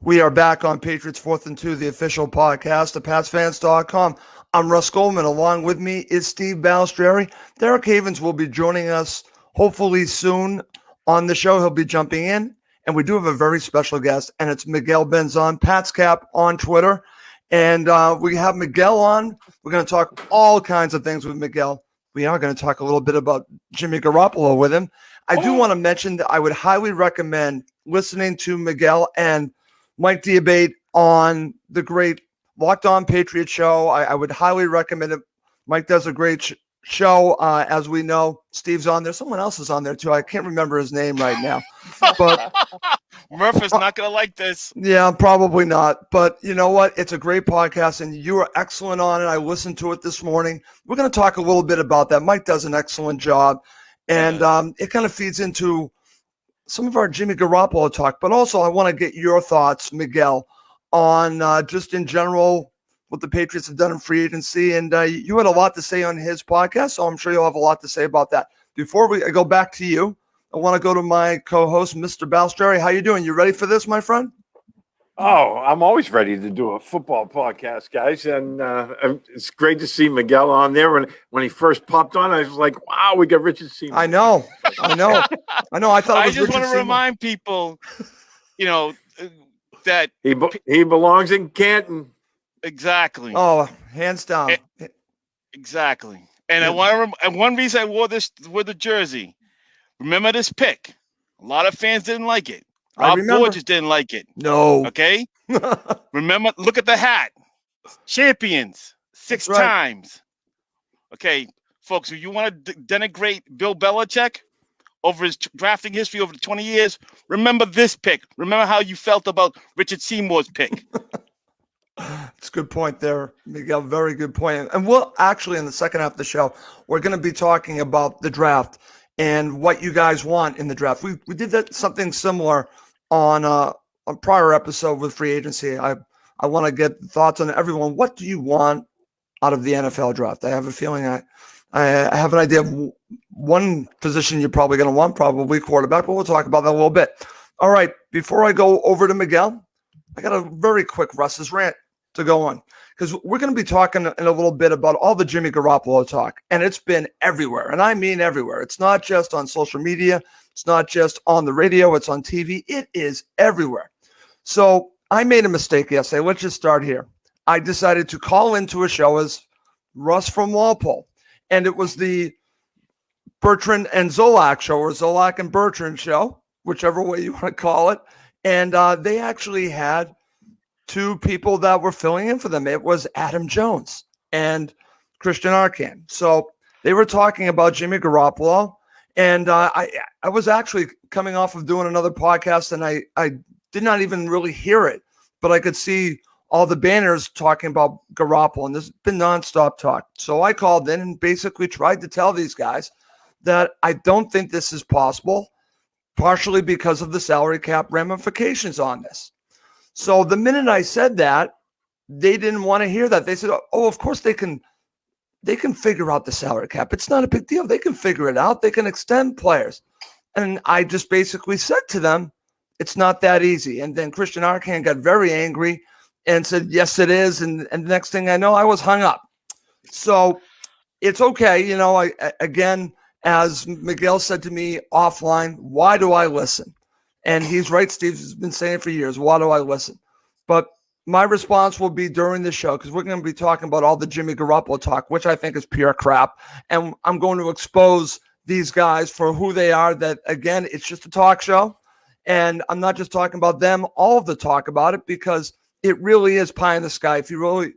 We are back on Patriots 4th and 2, the official podcast of PatsFans.com. I'm Russ Goldman. Along with me is Steve Balestrieri. Derek Havens will be joining us hopefully soon on the show. He'll be jumping in. And we do have a very special guest, and it's Miguel Benzan, Pat's Cap on Twitter. And we have Miguel on. We're going to talk all kinds of things with Miguel. We are going to talk a little bit about Jimmy Garoppolo with him. I do want to mention that I would highly recommend listening to Miguel and Mike Diabate on the great Locked On Patriots show. I would highly recommend it. Mike does a great show, as we know. Steve's on there. Someone else is on there, too. I can't remember his name right now. But Murph is not going to like this. Yeah, probably not. But you know what? It's a great podcast, and you are excellent on it. I listened to it this morning. We're going to talk a little bit about that. Mike does an excellent job, and it kind of feeds into some of our Jimmy Garoppolo talk. But also, I want to get your thoughts, Miguel, on just in general what the Patriots have done in free agency. And you had a lot to say on his podcast, so I'm sure you'll have a lot to say about that. Before I go back to you, I want to go to my co-host, Mr. Balestrieri. How you doing? You ready for this, my friend? Oh, I'm always ready to do a football podcast, guys. And it's great to see Miguel on there. When he first popped on, I was like, wow, we got Richard Seymour. I know. I thought it was I just Richard want to Seymour. remind people, that he belongs in Canton. exactly. Oh, hands down. Exactly. And one reason I wore the jersey. Remember this pick? A lot of fans didn't like it. Rob Gorgeous didn't like it. No. Okay? Remember, look at the hat. Champions 6 times. Okay, folks, if you want to denigrate Bill Belichick over his drafting history over the 20 years, remember this pick. Remember how you felt about Richard Seymour's pick. It's a good point there, Miguel. Very good point. And we'll actually, in the second half of the show, we're going to be talking about the draft and what you guys want in the draft. We did something similar on a prior episode with free agency. I want to get thoughts on everyone. What do you want out of the NFL draft? I have a feeling I have an idea of one position you're probably going to want, probably quarterback, but we'll talk about that a little bit. All right, before I go over to Miguel, I got a very quick Russ's rant to go on, because we're going to be talking in a little bit about all the Jimmy Garoppolo talk, and it's been everywhere, and I mean everywhere. It's not just on social media. It's not just on the radio. It's on TV. It is everywhere. So I made a mistake yesterday. Let's just start here. I decided to call into a show as Russ from Walpole, and it was the Bertrand and Zolak show, or Zolak and Bertrand show, whichever way you want to call it. And they actually had two people that were filling in for them. It was Adam Jones and Christian Arcand. So they were talking about Jimmy Garoppolo. And I was actually coming off of doing another podcast, and I did not even really hear it, but I could see all the banners talking about Garoppolo, and there's been nonstop talk. So I called in and basically tried to tell these guys that I don't think this is possible, partially because of the salary cap ramifications on this. So the minute I said that, they didn't want to hear that. They said, oh, of course they can figure out the salary cap. It's not a big deal. They can figure it out. They can extend players. And I just basically said to them, it's not that easy. And then Christian Arcand got very angry and said, yes, it is. And the next thing I know, I was hung up. So it's okay. Again, as Miguel said to me offline, why do I listen? And he's right, Steve has been saying it for years. Why do I listen? But my response will be during the show, because we're going to be talking about all the Jimmy Garoppolo talk, which I think is pure crap. And I'm going to expose these guys for who they are, that, again, it's just a talk show. And I'm not just talking about them, all of the talk about it, because it really is pie in the sky. If you really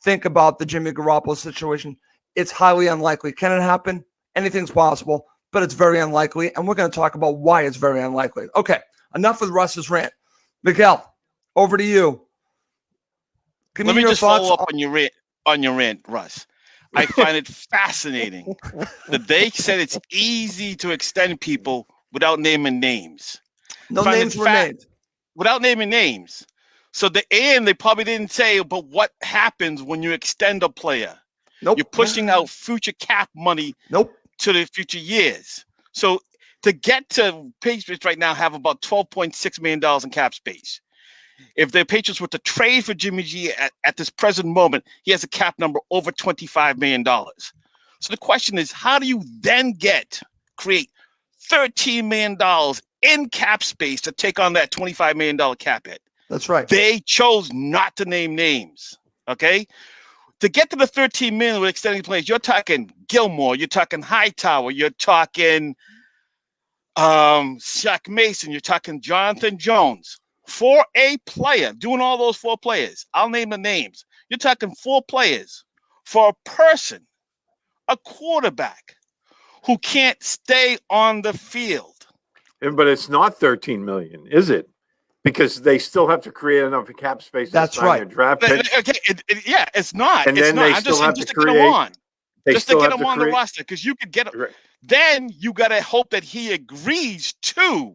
think about the Jimmy Garoppolo situation, it's highly unlikely. Can it happen? Anything's possible, but it's very unlikely. And we're going to talk about why it's very unlikely. Okay, enough with Russ's rant. Miguel, over to you. Let me just follow up on your rant, Russ. I find it fascinating that they said it's easy to extend people without naming names. No names were named. Without naming names. So they probably didn't say, but what happens when you extend a player? Nope. You're pushing out future cap money to the future years. So to get to Patriots right now have about $12.6 million in cap space. if the Patriots were to trade for Jimmy G at this present moment, he has a cap number over $25 million. So the question is, how do you then create $13 million in cap space to take on that $25 million cap hit? That's right. They chose not to name names. Okay. To get to the 13 million with extending players, you're talking Gilmore, you're talking Hightower, you're talking Shaq Mason, you're talking Jonathan Jones. For a player, doing all those 4 players, I'll name the names. You're talking 4 players for a person, a quarterback who can't stay on the field. But it's not 13 million, is it? Because they still have to create enough cap space. That's right. A draft pick. Okay, yeah, it's not. And it's then not. they I'm still just have saying, to just to get him create. on. They Just to still get have him on the create. roster, because you could get. Right. Then you got to hope that he agrees to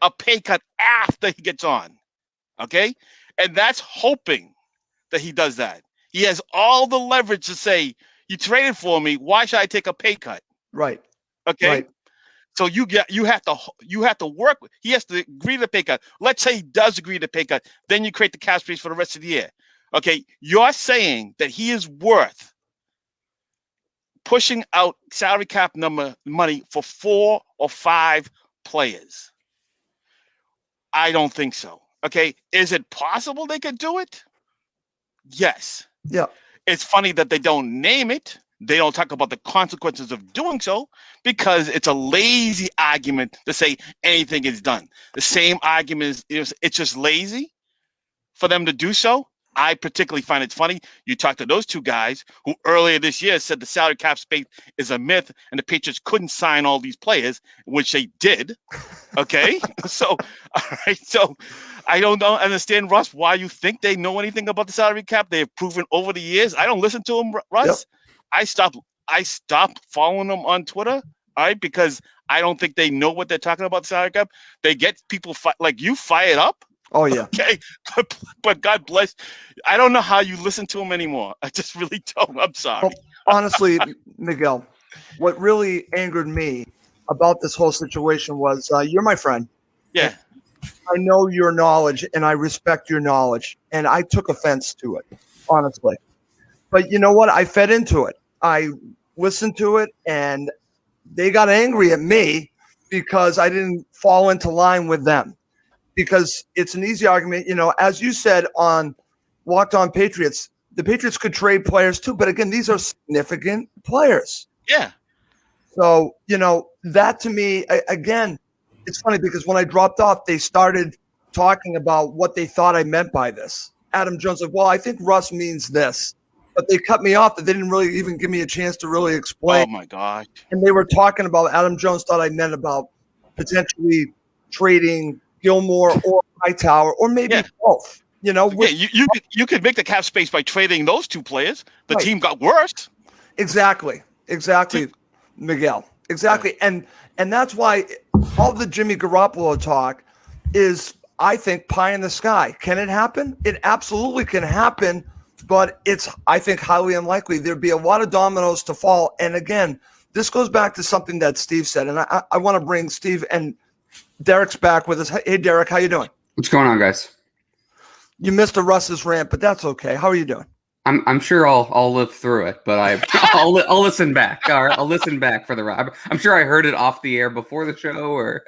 a pay cut after he gets on. Okay, and that's hoping that he does that. He has all the leverage to say, "You traded for me. Why should I take a pay cut?" Right. Okay. Right. So you have to work with. He has to agree to pay cut. Let's say he does agree to pay cut. Then you create the cap space for the rest of the year. Okay, you're saying that he is worth pushing out salary cap money for 4 or 5 players. I don't think so. Okay, is it possible they could do it? Yes. Yeah. It's funny that they don't name it. They don't talk about the consequences of doing so, because it's a lazy argument to say anything is done. The same argument is it's just lazy for them to do so. I particularly find it funny. You talk to those 2 guys who earlier this year said the salary cap space is a myth and the Patriots couldn't sign all these players, which they did. Okay. So, all right. So I don't understand, Russ, why you think they know anything about the salary cap. They have proven over the years. I don't listen to them, Russ. Yep. I stopped following them on Twitter. All right. Because I don't think they know what they're talking about the salary cap. They get people like you fired up. Oh, yeah. Okay. But God bless. I don't know how you listen to him anymore. I just really don't. I'm sorry. Well, honestly, Miguel, what really angered me about this whole situation was you're my friend. Yeah. I know your knowledge and I respect your knowledge. And I took offense to it, honestly. But you know what? I fed into it. I listened to it and they got angry at me because I didn't fall into line with them. Because it's an easy argument, as you said on Locked On Patriots, the Patriots could trade players too. But again, these are significant players. Yeah. So, that to me, again, it's funny because when I dropped off, they started talking about what they thought I meant by this. Adam Jones said, well, I think Russ means this. But they cut me off. They didn't really even give me a chance to really explain. Oh, my God. And they were talking about Adam Jones thought I meant about potentially trading Gilmore or Hightower, or maybe both. You could make the cap space by trading those 2 players. The team got worse. Exactly, Miguel. Exactly, and that's why all the Jimmy Garoppolo talk is, I think, pie in the sky. Can it happen? It absolutely can happen, but it's, I think, highly unlikely. There'd be a lot of dominoes to fall. And again, this goes back to something that Steve said, and I want to bring Steve and Derek's back with us. Hey, Derek, how you doing? What's going on, guys? You missed a Russ's rant, but that's okay. How are you doing? I'm sure I'll live through it, but I'll listen back. All right, I'll listen back for the ride. I'm sure I heard it off the air before the show, or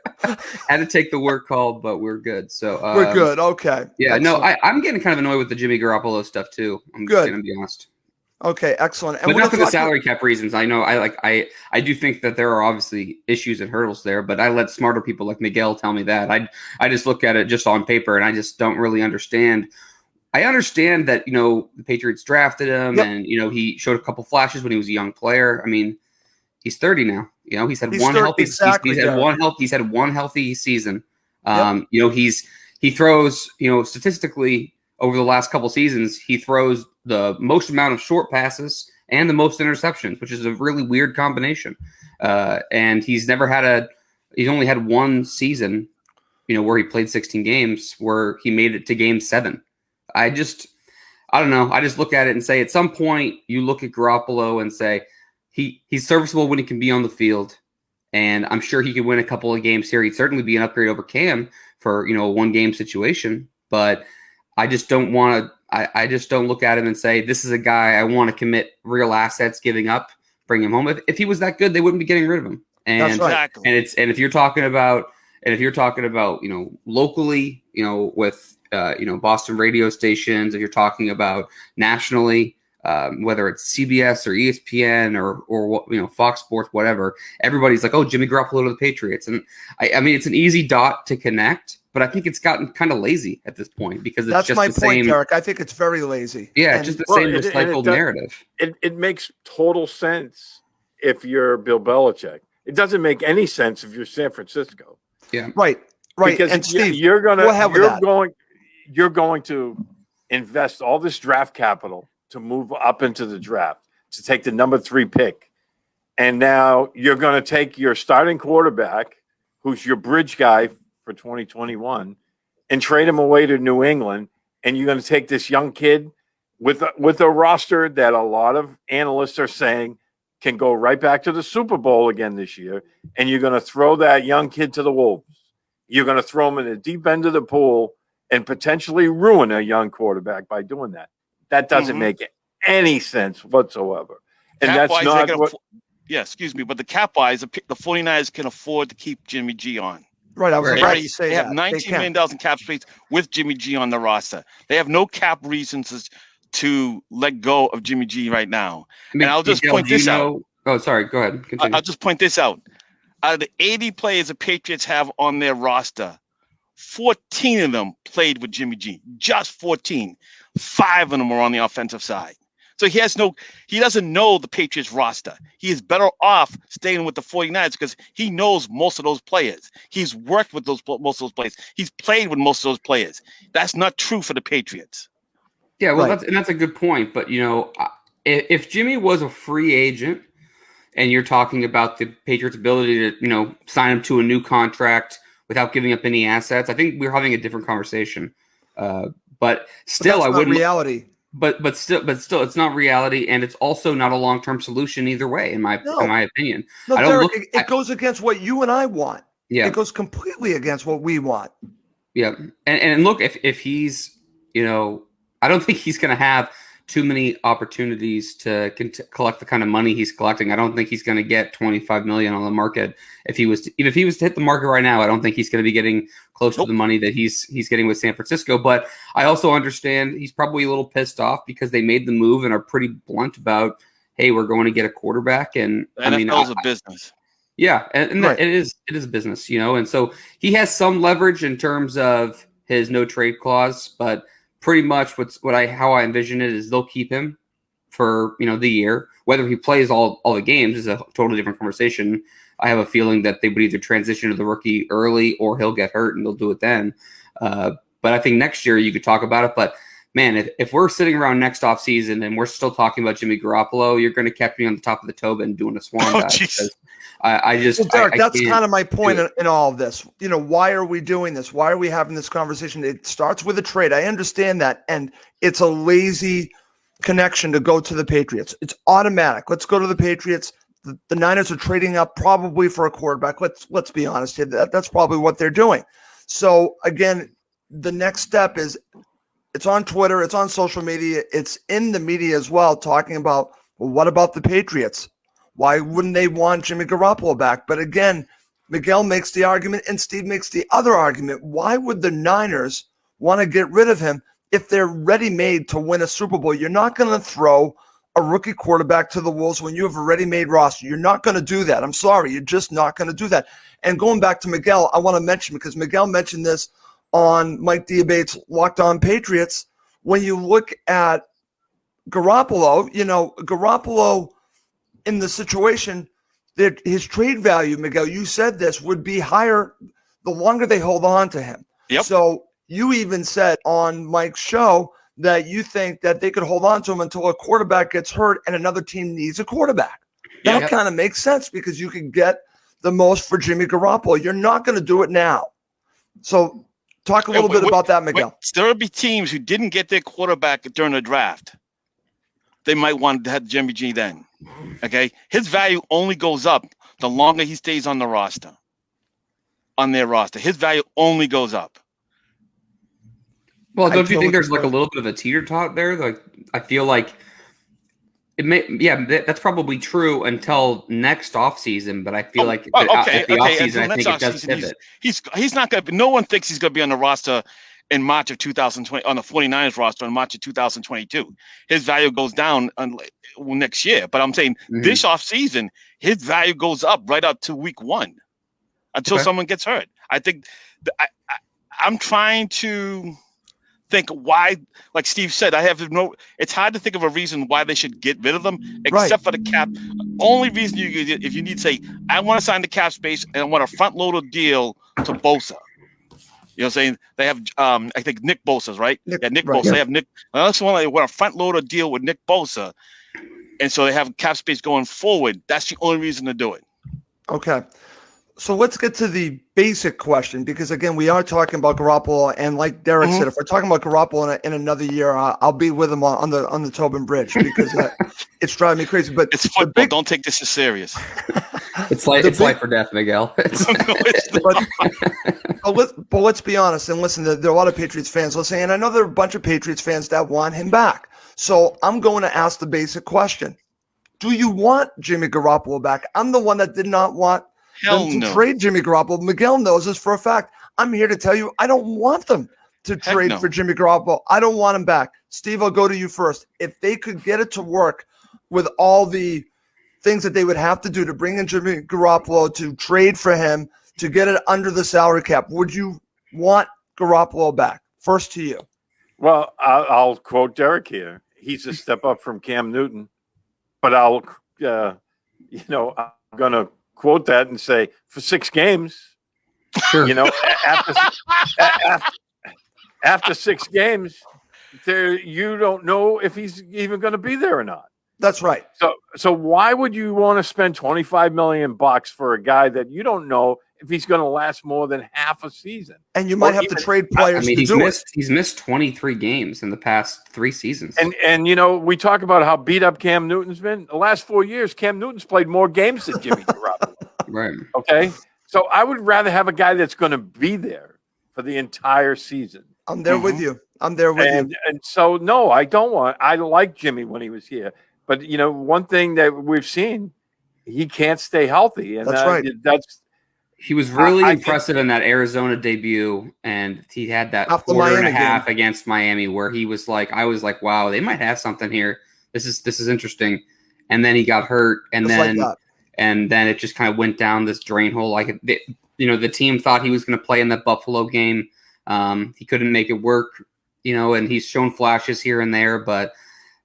had to take the work call, but we're good. So we're good. Okay. Yeah. Excellent. No, I'm getting kind of annoyed with the Jimmy Garoppolo stuff too. I'm just gonna be honest. Okay, excellent. And but not for the salary cap reasons. I know I do think that there are obviously issues and hurdles there, but I let smarter people like Miguel tell me that. I just look at it just on paper and I just don't really understand. I understand that, the Patriots drafted him and, he showed a couple flashes when he was a young player. I mean, he's 30 now. He's had one healthy he's had one healthy season. He throws, statistically over the last couple seasons, he throws the most amount of short passes and the most interceptions, which is a really weird combination. And he's only had one season, where he played 16 games, where he made it to game 7. I don't know. I just look at it and say, at some point you look at Garoppolo and say he's serviceable when he can be on the field. And I'm sure he could win a couple of games here. He'd certainly be an upgrade over Cam for, a 1-game situation. but I just don't want to. I just don't look at him and say, this is a guy I want to commit real assets, giving up, bring him home. If he was that good, they wouldn't be getting rid of him. And That's right. Exactly. and if you're talking about locally, with Boston radio stations, if you're talking about nationally, whether it's CBS or ESPN or Fox Sports, whatever, everybody's like, oh, Jimmy Garoppolo to the Patriots. And I mean, it's an easy dot to connect, but I think it's gotten kind of lazy at this point because it's That's just my the point, same. Derek. I think it's very lazy. Yeah, And- it's just the same recycled narrative. It makes total sense if you're Bill Belichick. It doesn't make any sense if you're San Francisco. Yeah. Right. Because and Steve, you're go ahead with that. going to invest all this draft capital to move up into the draft to take the number 3 pick. And now you're going to take your starting quarterback, who's your bridge guy for 2021, and trade him away to New England. And you're going to take this young kid with a roster that a lot of analysts are saying can go right back to the Super Bowl again this year. And you're going to throw that young kid to the wolves. You're going to throw him in the deep end of the pool and potentially ruin a young quarterback by doing that. That doesn't make any sense whatsoever. And that's not what. Yeah, excuse me, but the cap-wise, the 49ers can afford to keep Jimmy G on. Right, I was about to say They have that. $19 million in cap space with Jimmy G on the roster. They have no cap reasons to let go of Jimmy G right now. And I'll just point this out. Oh, sorry. Go ahead. Continue. I'll just point this out. Out of the 80 players the Patriots have on their roster, 14 of them played with Jimmy G. Just 14. 5 of them are on the offensive side. So he doesn't know the Patriots roster. He is better off staying with the 49ers because he knows most of those players. He's worked with most of those players. He's played with most of those players. That's not true for the Patriots. Yeah, well, Right. that's a good point. But, if Jimmy was a free agent and you're talking about the Patriots' ability to, sign him to a new contract without giving up any assets, I think we're having a different conversation. But still, I wouldn't. Reality. But still, it's not reality, and it's also not a long-term solution either way, in my opinion. No, I don't Derek, it goes against what you and I want. Yeah, it goes completely against what we want. Yeah, and look, if he's, I don't think he's going to have too many opportunities to collect the kind of money he's collecting. I don't think he's going to get $25 million on the market. If he was to hit the market right now, I don't think he's going to be getting close to the money that he's getting with San Francisco. But I also understand he's probably a little pissed off because they made the move and are pretty blunt about, hey, we're going to get a quarterback. And NFL's a business. Yeah, and Right. it is business, and so he has some leverage in terms of his no trade clause, but pretty much how I envision it is they'll keep him for the year. Whether he plays all the games is a totally different conversation. I have a feeling that they would either transition to the rookie early or he'll get hurt and they'll do it then. But I think next year you could talk about it. But man, if we're sitting around next offseason and we're still talking about Jimmy Garoppolo, you're going to catch me on the top of the Tobin doing a swan dive. Derek, that's kind of my point in all of this. Why are we doing this? Why are we having this conversation? It starts with a trade. I understand that. And it's a lazy connection to go to the Patriots. It's automatic. Let's go to the Patriots. The Niners are trading up probably for a quarterback. Let's be honest here. That's probably what they're doing. So again, the next step is it's on Twitter. It's on social media. It's in the media as well, talking about, well, what about the Patriots? Why wouldn't they want Jimmy Garoppolo back? But again, Miguel makes the argument and Steve makes the other argument. Why would the Niners want to get rid of him if they're ready-made to win a Super Bowl? You're not going to throw a rookie quarterback to the wolves when you have a ready-made roster. You're not going to do that. I'm sorry. You're just not going to do that. And going back to Miguel, I want to mention, because Miguel mentioned this on Mike Diabate's Locked On Patriots, when you look at Garoppolo, Garoppolo in the situation that his trade value, Miguel, you said this, would be higher the longer they hold on to him. Yep. So you even said on Mike's show that you think that they could hold on to him until a quarterback gets hurt and another team needs a quarterback. That kind of makes sense because you can get the most for Jimmy Garoppolo. You're not going to do it now. So talk a little bit about that, Miguel. There will be teams who didn't get their quarterback during the draft. They might want to have Jimmy G then. Okay? His value only goes up the longer he stays on the roster. On their roster. His value only goes up. Well, don't you totally think there's like a agree. little bit of a teeter tot there? Like, I feel like it may, yeah, that's probably true until next offseason. But I feel like Okay, at the okay. offseason, Until I next think it does offseason, pivot. he's not going to. No one thinks he's going to be on the roster in March of 2020 on the 49ers roster in March of 2022. His value goes down next year. But I'm saying this offseason, his value goes up right up to week 1 until someone gets hurt. I think I'm trying to think why, like Steve said, it's hard to think of a reason why they should get rid of them, except for the cap. Only reason if you need to say, I want to sign the cap space and I want a front loaded deal to Bosa. You know what I'm saying? They have, I think Nick Bosa's right. Nick right. Bosa. They have Nick. I also want a front loader deal with Nick Bosa. And so they have cap space going forward. That's the only reason to do it. Okay. So let's get to the basic question, because again, we are talking about Garoppolo, and like Derek said, if we're talking about Garoppolo in another year, I'll be with him on the Tobin Bridge, because it's driving me crazy. But it's football. Don't take this as serious. It's life or death, Miguel. But let's be honest and listen. There are a lot of Patriots fans listening, and I know there are a bunch of Patriots fans that want him back. So I'm going to ask the basic question: do you want Jimmy Garoppolo back? I'm the one that did not want them to trade Jimmy Garoppolo. Miguel knows this for a fact. I'm here to tell you I don't want them to trade for Jimmy Garoppolo. I don't want him back. Steve, I'll go to you first. If they could get it to work with all the things that they would have to do to bring in Jimmy Garoppolo, to trade for him, to get it under the salary cap, would you want Garoppolo back? First to you. Well, I'll quote Derek here. He's a step up from Cam Newton, but I'm going to quote that and say for 6 games, sure. After 6 games, you don't know if he's even going to be there or not. That's right. So why would you want to spend $25 million for a guy that you don't know if he's going to last more than half a season? And you might have to trade players. He's missed 23 games in the past 3 seasons. And we talk about how beat up Cam Newton's been. The last 4 years, Cam Newton's played more games than Jimmy Garoppolo. Right. Okay. So I would rather have a guy that's going to be there for the entire season. I'm there with you. I'm there with you. And so, no, I don't want. I like Jimmy when he was here. But, one thing that we've seen, he can't stay healthy. And that's right. He was really impressive in that Arizona debut, and he had that quarter and a half against Miami where he was like, I was like, wow, they might have something here. This is interesting. And then he got hurt, and then it just kind of went down this drain hole. Like, the team thought he was going to play in that Buffalo game. He couldn't make it work, and he's shown flashes here and there, but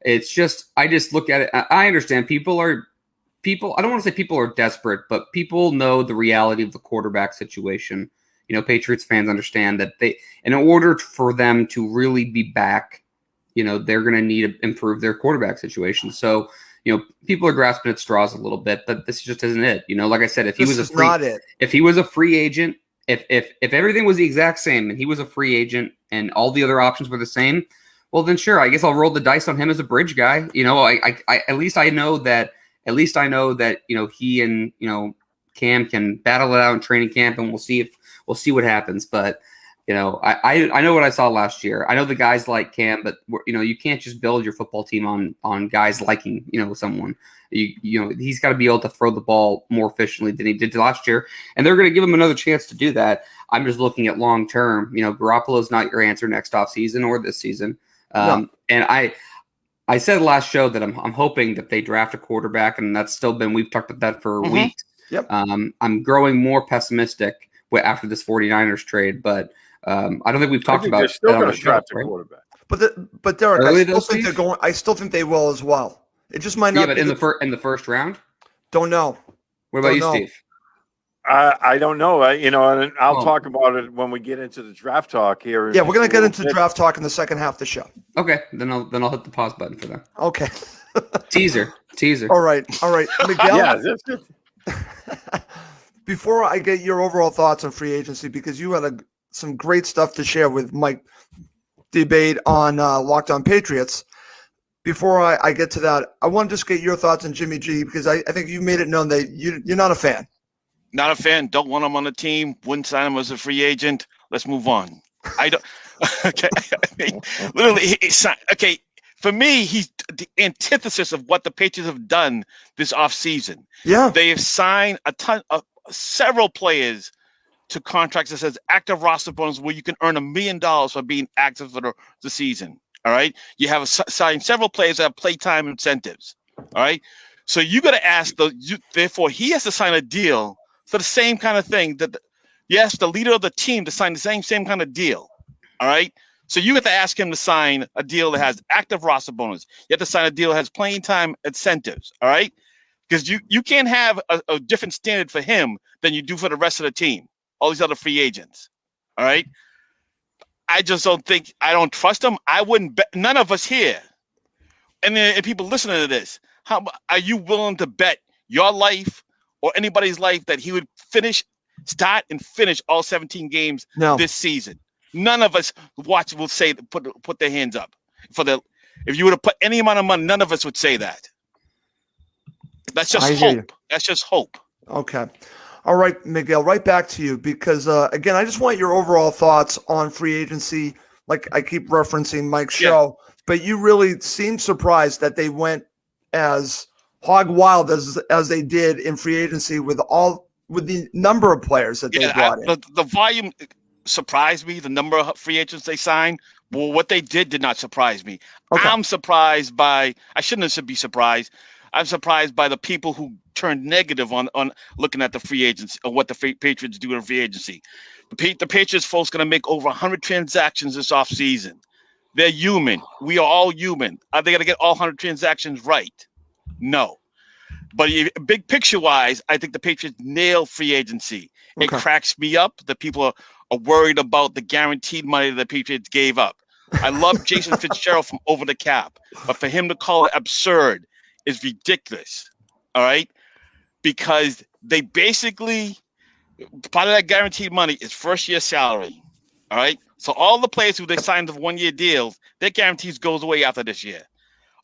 it's just, I just look at it. I understand I don't want to say people are desperate, but people know the reality of the quarterback situation. Patriots fans understand that in order for them to really be back, they're going to need to improve their quarterback situation. So, people are grasping at straws a little bit, but this just isn't it. Like I said, if he was a free agent, if everything was the exact same and he was a free agent and all the other options were the same, well, then sure, I guess I'll roll the dice on him as a bridge guy. At least I know that he and Cam can battle it out in training camp, and we'll see what happens. But I know what I saw last year. I know the guys like Cam, but you can't just build your football team on guys liking someone. He's got to be able to throw the ball more efficiently than he did last year, and they're going to give him another chance to do that. I'm just looking at long term. Garoppolo's not your answer next offseason or this season. And I said last show that I'm hoping that they draft a quarterback, and that's still been, we've talked about that for weeks. Yep. I'm growing more pessimistic after this 49ers trade, but I don't think we've talked about they're still going to draft a quarterback. But Derek, I still think they will as well. It just might not. Yeah, but in the first round, don't know. What about you, Steve? I don't know. And I'll talk about it when we get into the draft talk here. Yeah, we're going to get into draft talk in the second half of the show. Okay, then I'll hit the pause button for that. Okay. Teaser. All right, Miguel. Yeah, that's good. Before I get your overall thoughts on free agency, because you had some great stuff to share with Mike Debate on Locked On Patriots. Before I get to that, I want to just get your thoughts on Jimmy G, because I think you made it known that you're not a fan. Not a fan. Don't want him on the team. Wouldn't sign him as a free agent. Let's move on. Okay, I mean, literally, okay. For me, he's the antithesis of what the Patriots have done this offseason. Yeah. They have signed several players to contracts that says active roster bonus where you can earn $1 million for being active for the season. All right. You have signed several players that have playtime incentives. All right. So you got to ask therefore he has to sign a deal for the same kind of thing that the leader of the team to sign the same kind of deal. All right. So you have to ask him to sign a deal that has active roster bonus. You have to sign a deal that has playing time incentives. All right. Because you can't have a different standard for him than you do for the rest of the team. All these other free agents. All right. I just don't think, I don't trust them. I wouldn't bet, none of us here. And then people listening to this, how are you willing to bet your life or anybody's life that he would start and finish all 17 games this season? None of us will say, put their hands up if you would have put any amount of money, none of us would say that. That's just hope. That's just hope. Okay. All right, Miguel, right back to you because, again, I just want your overall thoughts on free agency. Like I keep referencing Mike's show, but you really seem surprised that they went as hog wild as they did in free agency with the number of players that they brought in. The volume surprised me, the number of free agents they signed. Well, what they did not surprise me. Okay. I'm surprised by – I shouldn't be surprised. I'm surprised by the people who turned negative on looking at the free agents or what the Patriots do in free agency. The Patriots folks going to make over 100 transactions this offseason. They're human. We are all human. Are they going to get all 100 transactions right? No. But big picture-wise, I think the Patriots nailed free agency. Okay. It cracks me up that people are worried about the guaranteed money that the Patriots gave up. I love Jason Fitzgerald from Over the Cap, but for him to call it absurd is ridiculous. All right? Because they basically, part of that guaranteed money is first-year salary. All right? So all the players who they signed the one-year deals, their guarantees goes away after this year.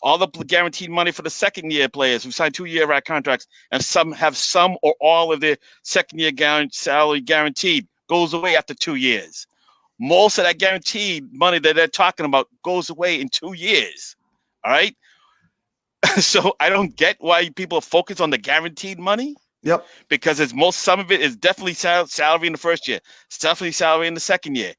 All the guaranteed money for the second-year players who signed 2-year contracts and some have some or all of their second-year salary guaranteed goes away after 2 years. Most of that guaranteed money that they're talking about goes away in 2 years. All right? So I don't get why people focus on the guaranteed money. Yep. Because some of it is definitely salary in the first year. It's definitely salary in the second year.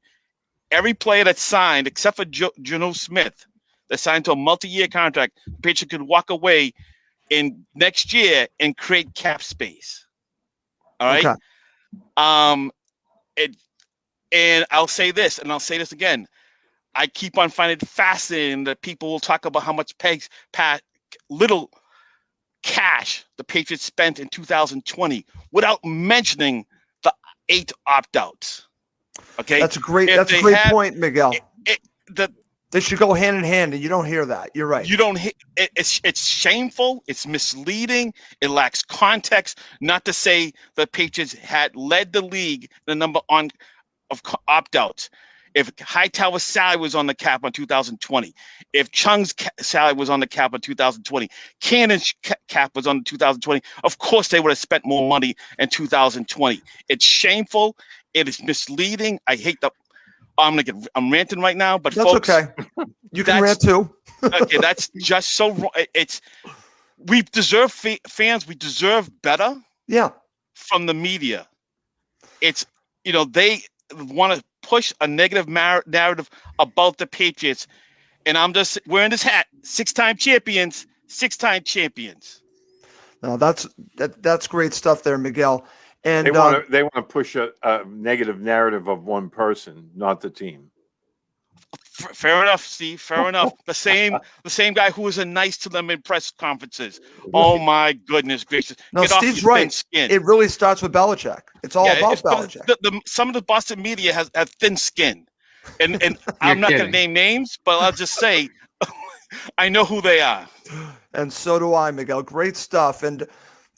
Every player that's signed, except for Geno Smith, that signed to a multi-year contract, the Patriots could walk away in next year and create cap space. All right. Okay. And I'll say this, and I'll say this again. I keep on finding it fascinating that people will talk about how much little cash the Patriots spent in 2020 without mentioning the 8 opt-outs. Okay, that's a great point, Miguel. They should go hand in hand, and you don't hear that. You're right. You don't. It's shameful. It's misleading. It lacks context. Not to say the Patriots had led the league the number of opt-outs. If Hightower's salary was on the cap in 2020, if Chung's salary was on the cap in 2020, Cannon's cap was on 2020, of course they would have spent more money in 2020. It's shameful. It is misleading. I hate I'm ranting right now, but that's folks, okay. You can rant too. Okay, that's just so wrong. We deserve fans. We deserve better. Yeah. From the media, they want to push a negative narrative about the Patriots, and I'm just wearing this hat. 6-time champions. No, that's great stuff there, Miguel. And they want to push a negative narrative of one person, not the team. Fair enough, Steve. Fair enough. The same guy who was nice to them in press conferences. Oh my goodness gracious! No, Steve's right. Skin. It really starts with Belichick. It's all about Belichick. Some of the Boston media has thin skin, and I'm not going to name names, but I'll just say I know who they are. And so do I, Miguel. Great stuff. And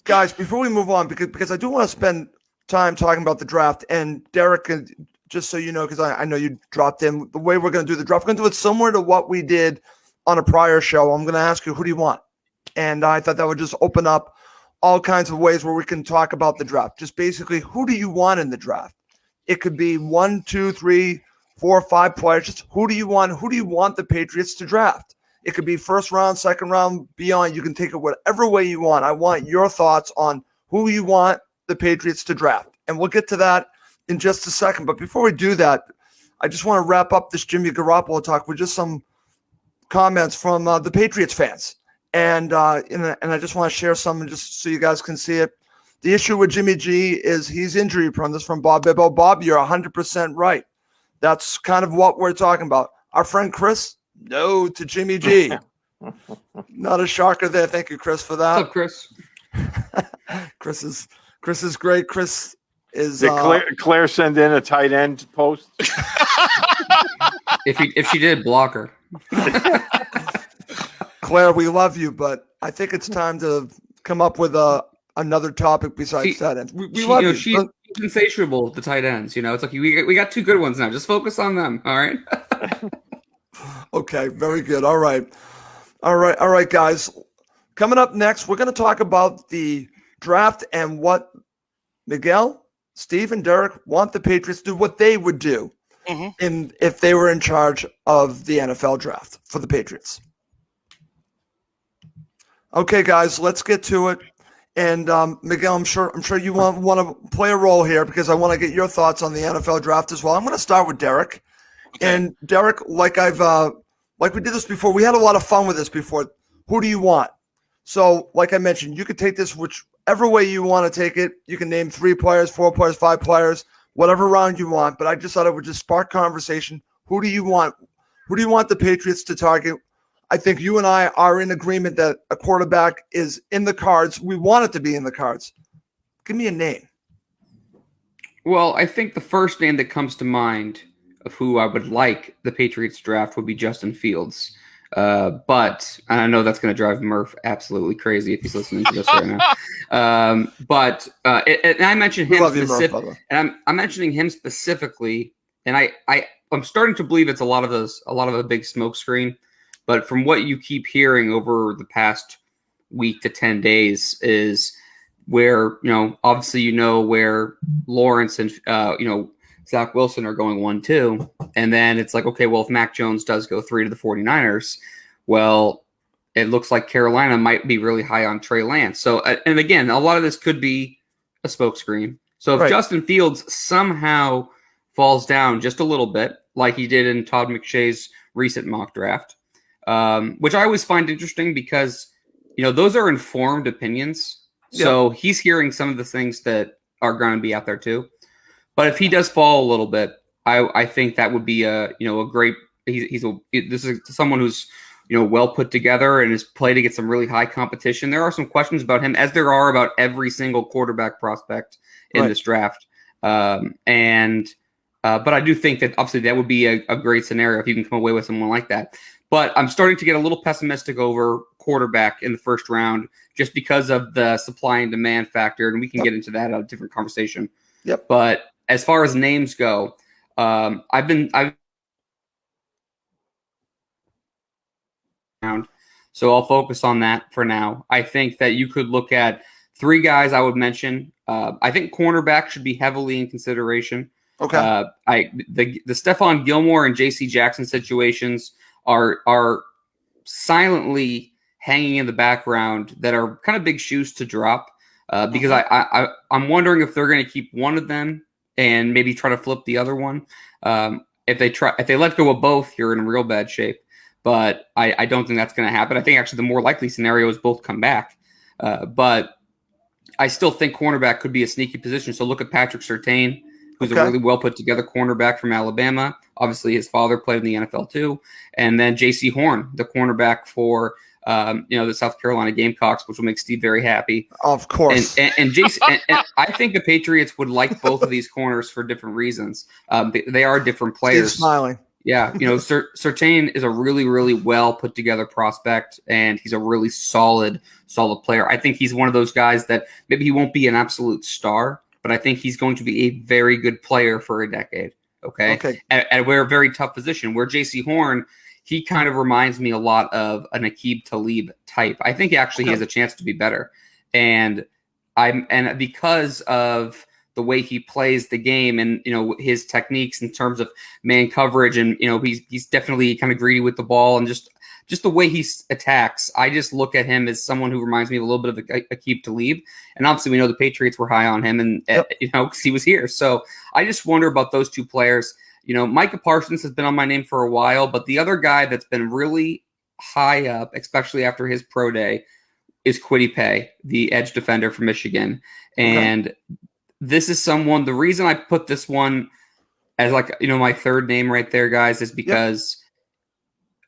guys, before we move on, because I do want to spend time talking about the draft, and Derek, just so you know, because I know you dropped in, the way we're going to do the draft, we're going to do it similar to what we did on a prior show. I'm going to ask you, who do you want? And I thought that would just open up all kinds of ways where we can talk about the draft. Just basically, who do you want in the draft? It could be 1, 2, 3, 4 or 5 players. Just who do you want? Who do you want the Patriots to draft? It could be first round, second round, beyond. You can take it whatever way you want. I want your thoughts on who you want the Patriots to draft. And we'll get to that in just a second. But before we do that, I just want to wrap up this Jimmy Garoppolo talk with just some comments from the Patriots fans. And I just want to share some just so you guys can see it. The issue with Jimmy G is he's injury prone. This is from Bob Bibbo. Bob, you're 100% right. That's kind of what we're talking about. Our friend Chris, no to Jimmy G. Not a shocker there. Thank you, Chris, for that. What's up, Chris Chris? is great. Chris is Did Claire send in a tight end post? If she did, block her. Claire, we love you, but I think it's time to come up with another topic besides tight ends. We love you. She's insatiable with the tight ends. It's like we got 2 good ones now. Just focus on them. All right. Okay, very good. All right, guys. Coming up next, we're going to talk about the draft and what Miguel, Steve, and Derek want the Patriots to do, what they would do if they were in charge of the NFL draft for the Patriots. Okay, guys, let's get to it. And Miguel, I'm sure you want to play a role here because I want to get your thoughts on the NFL draft as well. I'm going to start with Derek. Okay. And Derek, like we did this before, we had a lot of fun with this before. Who do you want? So, like I mentioned, you could take this whichever way you want to take it. You can name 3 players, 4 players, 5 players, whatever round you want. But I just thought it would just spark conversation. Who do you want? Who do you want the Patriots to target? I think you and I are in agreement that a quarterback is in the cards. We want it to be in the cards. Give me a name. Well, I think the first name that comes to mind of who I would like the Patriots draft would be Justin Fields. But I know that's going to drive Murph absolutely crazy if he's listening to this right now. And I mentioned him specifically, and I'm mentioning him specifically, and I'm starting to believe it's a lot of a big smoke screen. But from what you keep hearing over the past week to 10 days is where, obviously, where Lawrence and, Zach Wilson are going 1-2. And then it's like, okay, well, if Mac Jones does go 3 to the 49ers, well, it looks like Carolina might be really high on Trey Lance. So, and again, a lot of this could be a smokescreen. So if Justin Fields somehow falls down just a little bit, like he did in Todd McShay's recent mock draft, which I always find interesting because, those are informed opinions. So he's hearing some of the things that are going to be out there too. But if he does fall a little bit, I think that would be a great. This is someone who's well put together and is played against some really high competition. There are some questions about him, as there are about every single quarterback prospect in this draft. But I do think that obviously that would be a great scenario if you can come away with someone like that. But I'm starting to get a little pessimistic over quarterback in the first round just because of the supply and demand factor, and we can get into that in a different conversation. Yep. But as far as names go, I've so I'll focus on that for now. I think that you could look at 3 guys I would mention. I think cornerback should be heavily in consideration. Okay. The Stephon Gilmore and J.C. Jackson situations are silently hanging in the background that are kind of big shoes to drop because I'm wondering if they're going to keep one of them and maybe try to flip the other one. If they let go of both, you're in real bad shape. But I don't think that's going to happen. I think actually the more likely scenario is both come back. But I still think cornerback could be a sneaky position. So look at Patrick Surtain, who's a really well put together cornerback from Alabama. Obviously, his father played in the NFL too. And then J.C. Horn, the cornerback for the South Carolina Gamecocks, which will make Steve very happy. Of course. And Jason, and I think the Patriots would like both of these corners for different reasons. They are different players. Steve's smiling. Yeah, Surtain is a really, really well put together prospect, and he's a really solid player. I think he's one of those guys that maybe he won't be an absolute star, but I think he's going to be a very good player for a decade. Okay. And we're a very tough position. Where J.C. Horn, he kind of reminds me a lot of an Aqib Talib type. I think actually he has a chance to be better, and because of the way he plays the game and, his techniques in terms of man coverage. And, he's definitely kind of greedy with the ball and just the way he attacks. I just look at him as someone who reminds me of a little bit of Aqib Talib. And obviously we know the Patriots were high on him and, because he was here. So I just wonder about those two players. Micah Parsons has been on my name for a while, but the other guy that's been really high up, especially after his pro day, is Kwity Paye, the edge defender from Michigan. And this is someone, the reason I put this one as my third name right there, guys, is because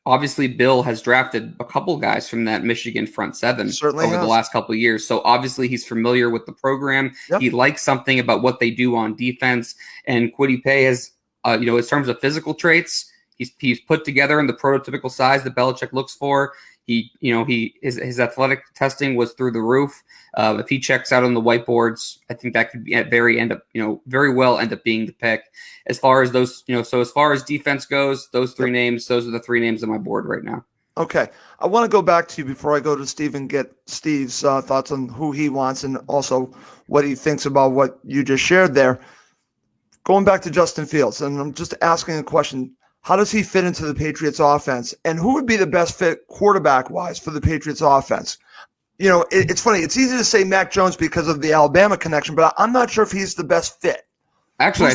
obviously Bill has drafted a couple guys from that Michigan front seven over the last couple of years. So obviously he's familiar with the program. He likes something about what they do on defense. And Kwity Paye has, in terms of physical traits, he's put together in the prototypical size that Belichick looks for. His athletic testing was through the roof. If he checks out on the whiteboards, I think that could be very well end up being the pick. As far as those, so as far as defense goes, those three names, those are the three names on my board right now. Okay. I want to go back to you before I go to Steve and get Steve's thoughts on who he wants and also what he thinks about what you just shared there. Going back to Justin Fields, and I'm just asking a question. How does he fit into the Patriots offense? And who would be the best fit quarterback-wise for the Patriots offense? It's funny. It's easy to say Mac Jones because of the Alabama connection, but I'm not sure if he's the best fit. Actually, I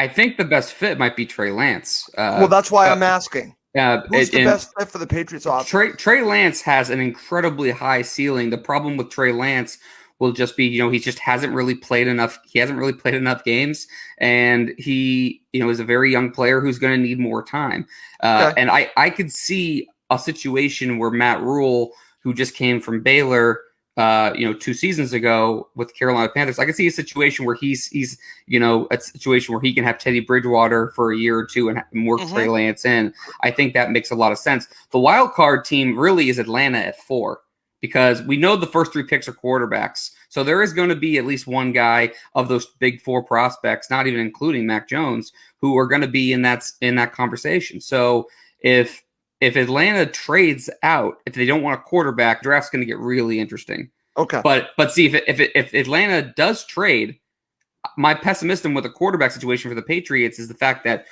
think the best fit might be Trey Lance. Well, that's why I'm asking. Who's the best fit for the Patriots offense? Trey Lance has an incredibly high ceiling. The problem with Trey Lance will just be, he just hasn't really played enough. He hasn't really played enough games, and he, is a very young player who's going to need more time. And I could see a situation where Matt Rule, who just came from Baylor, 2 seasons ago with Carolina Panthers, I could see a situation where he's a situation where he can have Teddy Bridgewater for a year or two and work Trey Lance in. I think that makes a lot of sense. The wild card team really is Atlanta at 4. Because we know the first 3 picks are quarterbacks. So there is going to be at least one guy of those big 4 prospects, not even including Mac Jones, who are going to be in that conversation. So if Atlanta trades out, if they don't want a quarterback, draft's going to get really interesting. Okay. But see, if Atlanta does trade, my pessimism with the quarterback situation for the Patriots is the fact that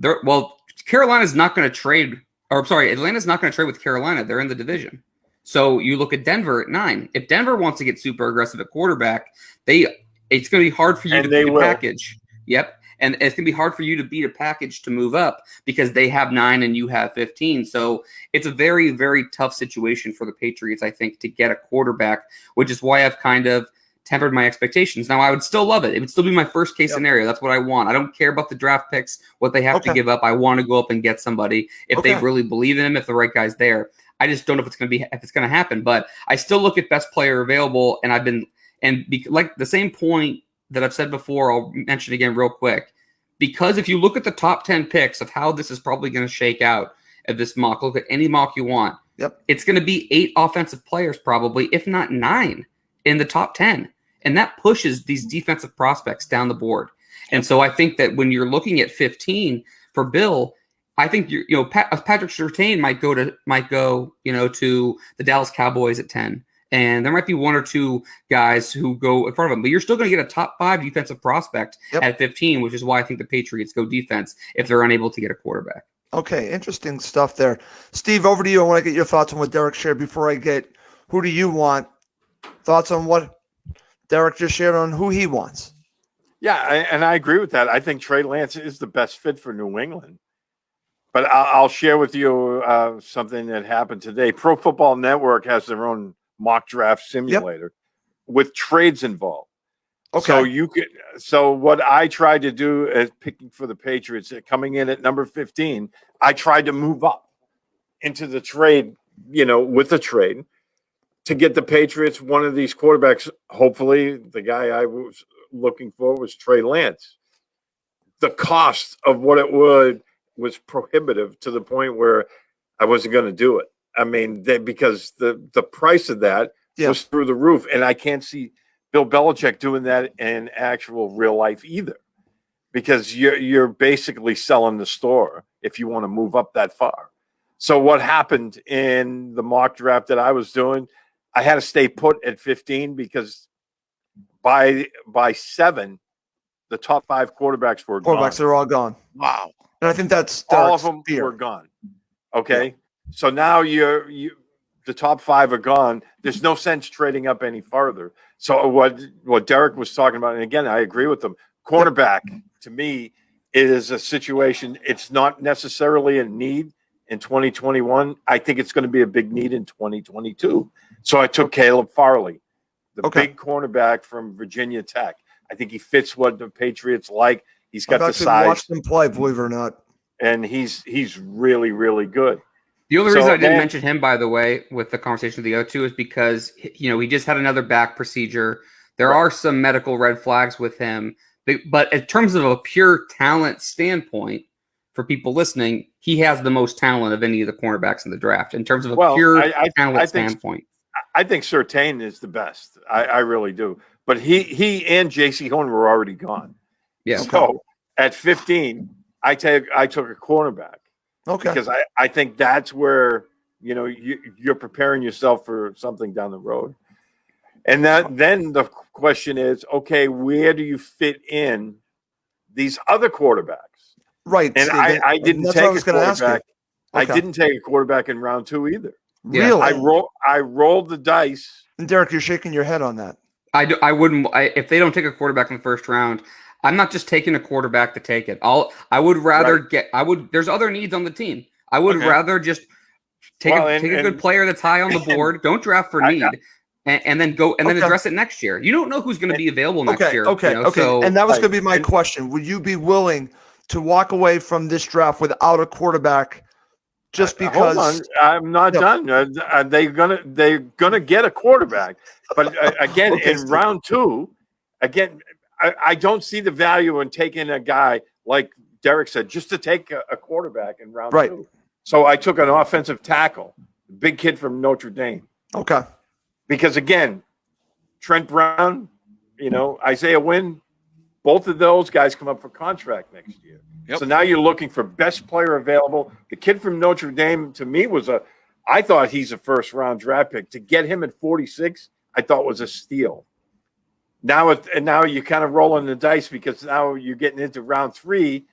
Atlanta's not going to trade with Carolina. They're in the division. So you look at Denver at 9. If Denver wants to get super aggressive at quarterback, it's going to be hard for you to beat a package. Yep. And it's going to be hard for you to beat a package to move up because they have 9 and you have 15. So it's a very, very tough situation for the Patriots, I think, to get a quarterback, which is why I've kind of tempered my expectations. Now, I would still love it. It would still be my first case scenario. That's what I want. I don't care about the draft picks, what they have to give up. I want to go up and get somebody if they really believe in him, if the right guy's there. I just don't know if it's going to happen, but I still look at best player available, and like the same point that I've said before, I'll mention again real quick, because if you look at the top 10 picks of how this is probably going to shake out at this mock, look at any mock you want. Yep. It's going to be 8 offensive players probably, if not 9 in the top 10. And that pushes these defensive prospects down the board. And so I think that when you're looking at 15 for Bill, I think Patrick Surtain might go to the Dallas Cowboys at 10, and there might be 1 or 2 guys who go in front of him. But you're still going to get a top 5 defensive prospect at 15, which is why I think the Patriots go defense if they're unable to get a quarterback. Okay, interesting stuff there, Steve. Over to you. I want to get your thoughts on what Derek shared before I get who do you want. Thoughts on what Derek just shared on who he wants. Yeah, and I agree with that. I think Trey Lance is the best fit for New England. But I'll share with you something that happened today. Pro Football Network has their own mock draft simulator with trades involved. Okay. So what I tried to do as picking for the Patriots, coming in at number 15, I tried to move up into the trade, with the trade to get the Patriots one of these quarterbacks. Hopefully, the guy I was looking for was Trey Lance. The cost of what it was prohibitive to the point where I wasn't going to do it. I mean, because the price of that was through the roof, and I can't see Bill Belichick doing that in actual real life either, because you're basically selling the store if you want to move up that far. So what happened in the mock draft that I was doing, I had to stay put at 15 because by 7, the top 5 quarterbacks were gone. Quarterbacks are all gone. Wow. And I think that's All Derek's of them fear. were gone. Okay, so now the top 5 are gone. There's no sense trading up any farther. So what Derek was talking about, and again, I agree with him. Cornerback to me is a situation. It's not necessarily a need in 2021. I think it's going to be a big need in 2022. So I took Caleb Farley, the big cornerback from Virginia Tech. I think he fits what the Patriots like. He's got the size. Watched him play, believe it or not. And he's really, really good. The only reason I didn't mention him, by the way, with the conversation with the O2 is because, he just had another back procedure. There are some medical red flags with him. But in terms of a pure talent standpoint, for people listening, he has the most talent of any of the cornerbacks in the draft. In terms of a pure talent standpoint. I think Surtain is the best. I really do. But he and J.C. Horn were already gone. Yeah. So at 15, I took a cornerback. Okay. Because I think that's where, you're preparing yourself for something down the road. And then the question is, okay, where do you fit in these other quarterbacks? Right. And I didn't take a quarterback. Okay. I didn't take a quarterback in round 2 either. Really? I rolled the dice. And Derek, you're shaking your head on that. I wouldn't. If they don't take a quarterback in the first round, I'm not just taking a quarterback to take it. I would rather there's other needs on the team. I would rather just take a good player that's high on the board. Don't draft for need. And then address it next year. You don't know who's going to be available next year. Okay. So, and that was going to be my question. Would you be willing to walk away from this draft without a quarterback just because? Hold on. I'm not done. They're gonna get a quarterback, but again, in round 2, I don't see the value in taking a guy like Derek said just to take a quarterback in round 2. So I took an offensive tackle, big kid from Notre Dame. Okay. Because again, Trent Brown, Isaiah Wynn, both of those guys come up for contract next year. Yep. So now you're looking for best player available. The kid from Notre Dame, to me, I thought he's a first-round draft pick. To get him at 46, I thought was a steal. Now you're kind of rolling the dice because now you're getting into round 3.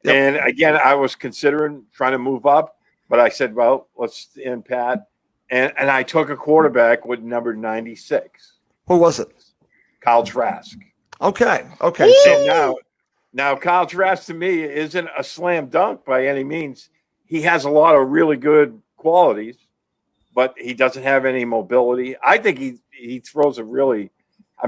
Yep. And again, I was considering trying to move up, but I said, well, let's end Pat. And I took a quarterback with number 96. Who was it? Kyle Trask. Okay. So now Kyle Trask to me isn't a slam dunk by any means. He has a lot of really good qualities, but he doesn't have any mobility. I think he throws a really, I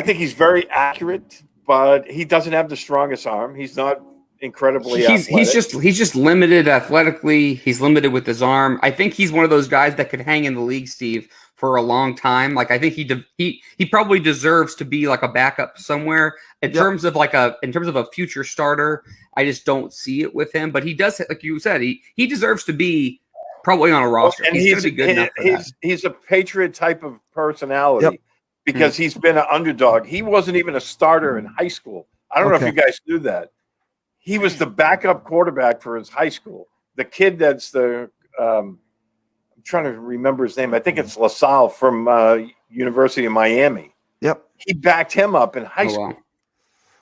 think he's very accurate, but he doesn't have the strongest arm. He's not incredibly athletic. He's just limited athletically. He's limited with his arm. I think he's one of those guys that could hang in the league, Steve, for a long time. Like I think he probably deserves to be like a backup somewhere. In terms of a future starter, I just don't see it with him. But he does, like you said, he deserves to be probably on a roster. And he's going to be good enough for that. He's a Patriot type of personality because he's been an underdog. He wasn't even a starter in high school. I don't know if you guys knew that. He was the backup quarterback for his high school. The kid that's I'm trying to remember his name. I think it's LaSalle from University of Miami. Yep. He backed him up in high school. Wow.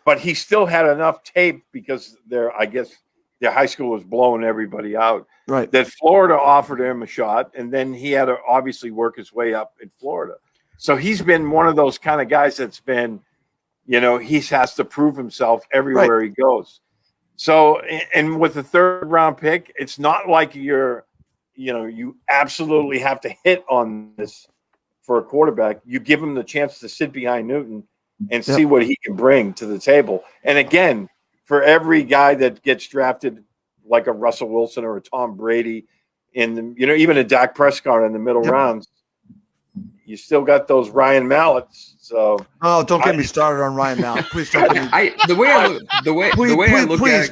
But he still had enough tape because their high school was blowing everybody out. Right. That Florida offered him a shot, and then he had to obviously work his way up in Florida. So he's been one of those kind of guys that's been, he has to prove himself everywhere he goes. So, and with the 3rd round pick, it's not like you absolutely have to hit on this for a quarterback. You give him the chance to sit behind Newton and see what he can bring to the table. And again, for every guy that gets drafted like a Russell Wilson or a Tom Brady even a Dak Prescott in the middle rounds, you still got those Ryan Mallets. So don't get me started on Ryan Mallett. Please don't.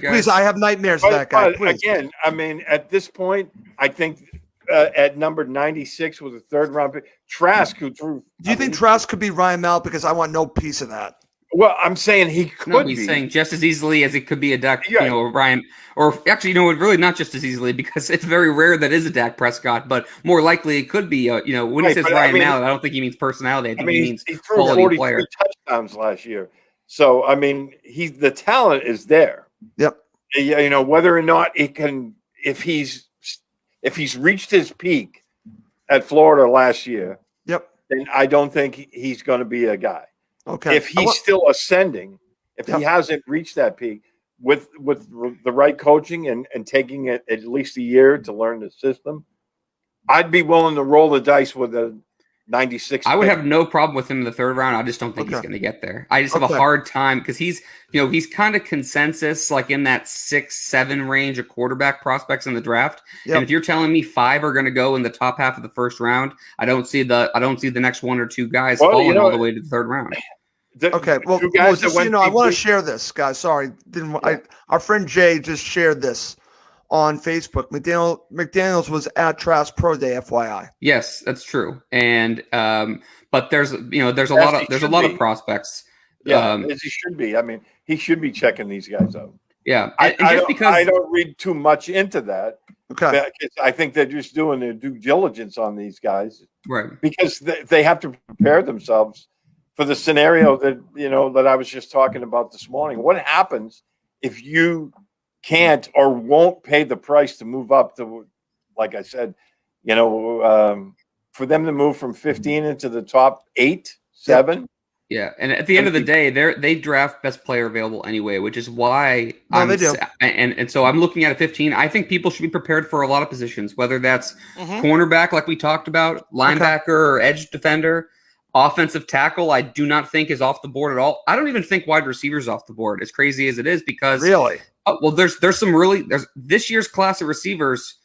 Please, I have nightmares of that guy. Again, at this point, I think at number 96 was a 3rd round pick. Trask, who threw. Do you think Trask could be Ryan Mallett? Because I want no piece of that. Well, I'm saying he could No, he's be. saying just as easily as it could be a Dak, Yeah. Ryan, or actually, really not just as easily because it's very rare that is a Dak Prescott, but more likely it could be. When he Right, says but Ryan Mallett, I don't think he means personality. I think he means he threw quality 43 player. touchdowns last year. So, the talent is there. Yep. Whether or not it can, if he's reached his peak at Florida last year, Yep. then I don't think he's going to be a guy. Okay. If he's still ascending, if he hasn't reached that peak with the right coaching and taking it at least a year to learn the system, I'd be willing to roll the dice with a 96. I would pick. have no problem with him in the third round. I just don't think he's going to get there. I just have a hard time because he's kind of consensus like in that 6-7 range of quarterback prospects in the draft. Yep. And if you're telling me 5 are going to go in the top half of the first round, I don't see the next 1 or 2 guys falling all the way to the third round. Okay, well, just so you know, I want to share this, guys. Sorry, our friend Jay just shared this on Facebook. McDaniels was at Trask Pro Day, FYI. Yes, that's true. And but there's a lot of prospects. Yeah, as he should be. He should be checking these guys out. Yeah, I don't read too much into that. Okay, I think they're just doing their due diligence on these guys, right? Because they have to prepare themselves for the scenario that I was just talking about this morning. What happens if you can't or won't pay the price to move up to, like I said, for them to move from 15 into the top 8, 7? Yeah, and at the end of the day, they draft best player available anyway, which is why they do. And so I'm looking at a 15. I think people should be prepared for a lot of positions, whether that's cornerback, like we talked about, linebacker or edge defender. Offensive tackle, I do not think is off the board at all. I don't even think wide receiver is off the board, as crazy as it is, because really, there's this year's class of receivers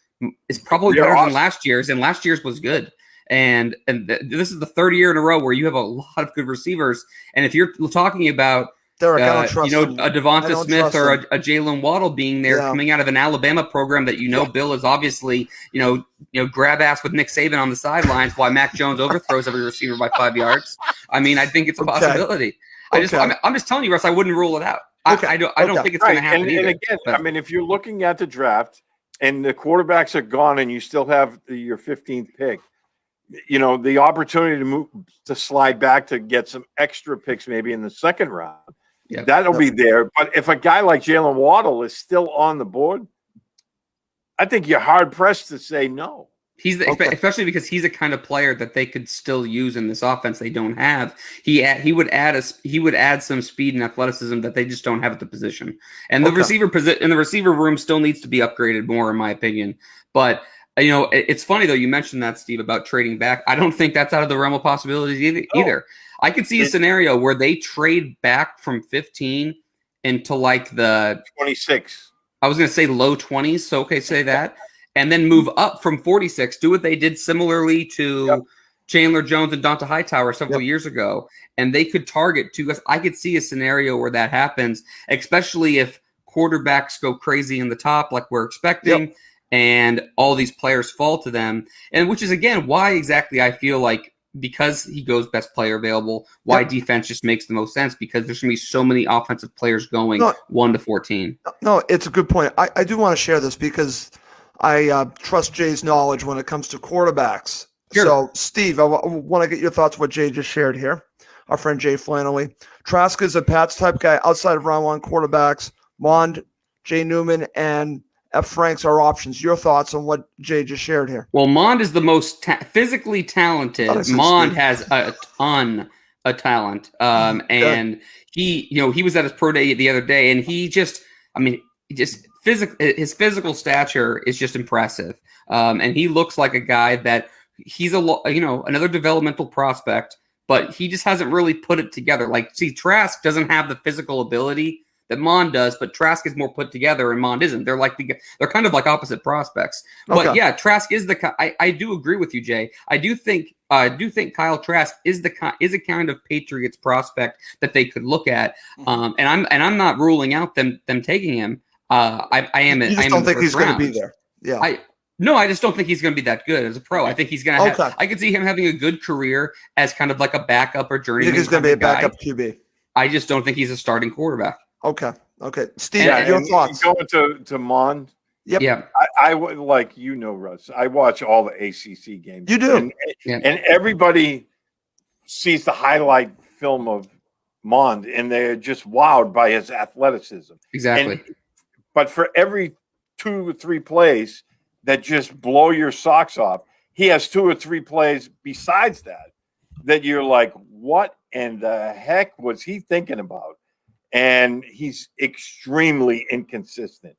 is probably better than last year's, and last year's was good. And this is the third year in a row where you have a lot of good receivers. And if you're talking about Derek, I don't trust him. a Devonta Smith or a Jalen Waddle being there, coming out of an Alabama program that Bill is obviously grab ass with Nick Saban on the sidelines while Mac Jones overthrows every receiver by 5 yards. I think it's a possibility. I'm just telling you, Russ, I wouldn't rule it out. I don't think it's going to happen either. And again, if you're looking at the draft and the quarterbacks are gone and you still have your 15th pick, the opportunity to slide back to get some extra picks maybe in the second round. Yeah, that'll be there. But if a guy like Jalen Waddle is still on the board, I think you're hard pressed to say no. Especially because he's a kind of player that they could still use in this offense they don't have. He would add some speed and athleticism that they just don't have at the position. And the receiver room still needs to be upgraded more, in my opinion. But it's funny though you mentioned that, Steve, about trading back. I don't think that's out of the realm of possibilities either. I could see a scenario where they trade back from 15 into like the 26. I was going to say low 20s. So, okay, say that. And then move up from 46. Do what they did similarly to Chandler Jones and Donta Hightower several years ago. And they could target 2 guys. I could see a scenario where that happens, especially if quarterbacks go crazy in the top like we're expecting and all these players fall to them. And which is, again, why exactly I feel like, because he goes best player available, why defense just makes the most sense, because there's going to be so many offensive players going 1 to 14. No, it's a good point. I do want to share this because I trust Jay's knowledge when it comes to quarterbacks. Sure. So, Steve, I want to get your thoughts on what Jay just shared here. Our friend Jay Flannelly. Trask is a Pats type guy outside of round 1 quarterbacks. Mond, Jay Newman, and F. Franks are options. Your thoughts on what Jay just shared here? Well, Mond is the most physically talented. Mond has a ton of talent. And he was at his pro day the other day, and his physical stature is just impressive. And he looks like a guy that he's another developmental prospect, but he just hasn't really put it together. Trask doesn't have the physical ability that Mond does, but Trask is more put together and Mond isn't. They're kind of like opposite prospects. But Trask is I do agree with you, Jay. I do think Kyle Trask is a kind of Patriots prospect that they could look at. And I'm not ruling out them taking him. I am. You just don't think he's going to be there. Yeah. I just don't think he's going to be that good as a pro. I think he's going to have. I could see him having a good career as kind of like a backup or journeyman. You think he's going to be a backup QB? I just don't think he's a starting quarterback. Okay. Steve, And- your and thoughts? Going to Mond. Yep. Yeah. I would like Russ. I watch all the ACC games. You do. And everybody sees the highlight film of Mond, and they're just wowed by his athleticism. Exactly. But for every 2 or 3 plays that just blow your socks off, he has 2 or 3 plays besides that you're like, what in the heck was he thinking about? And he's extremely inconsistent.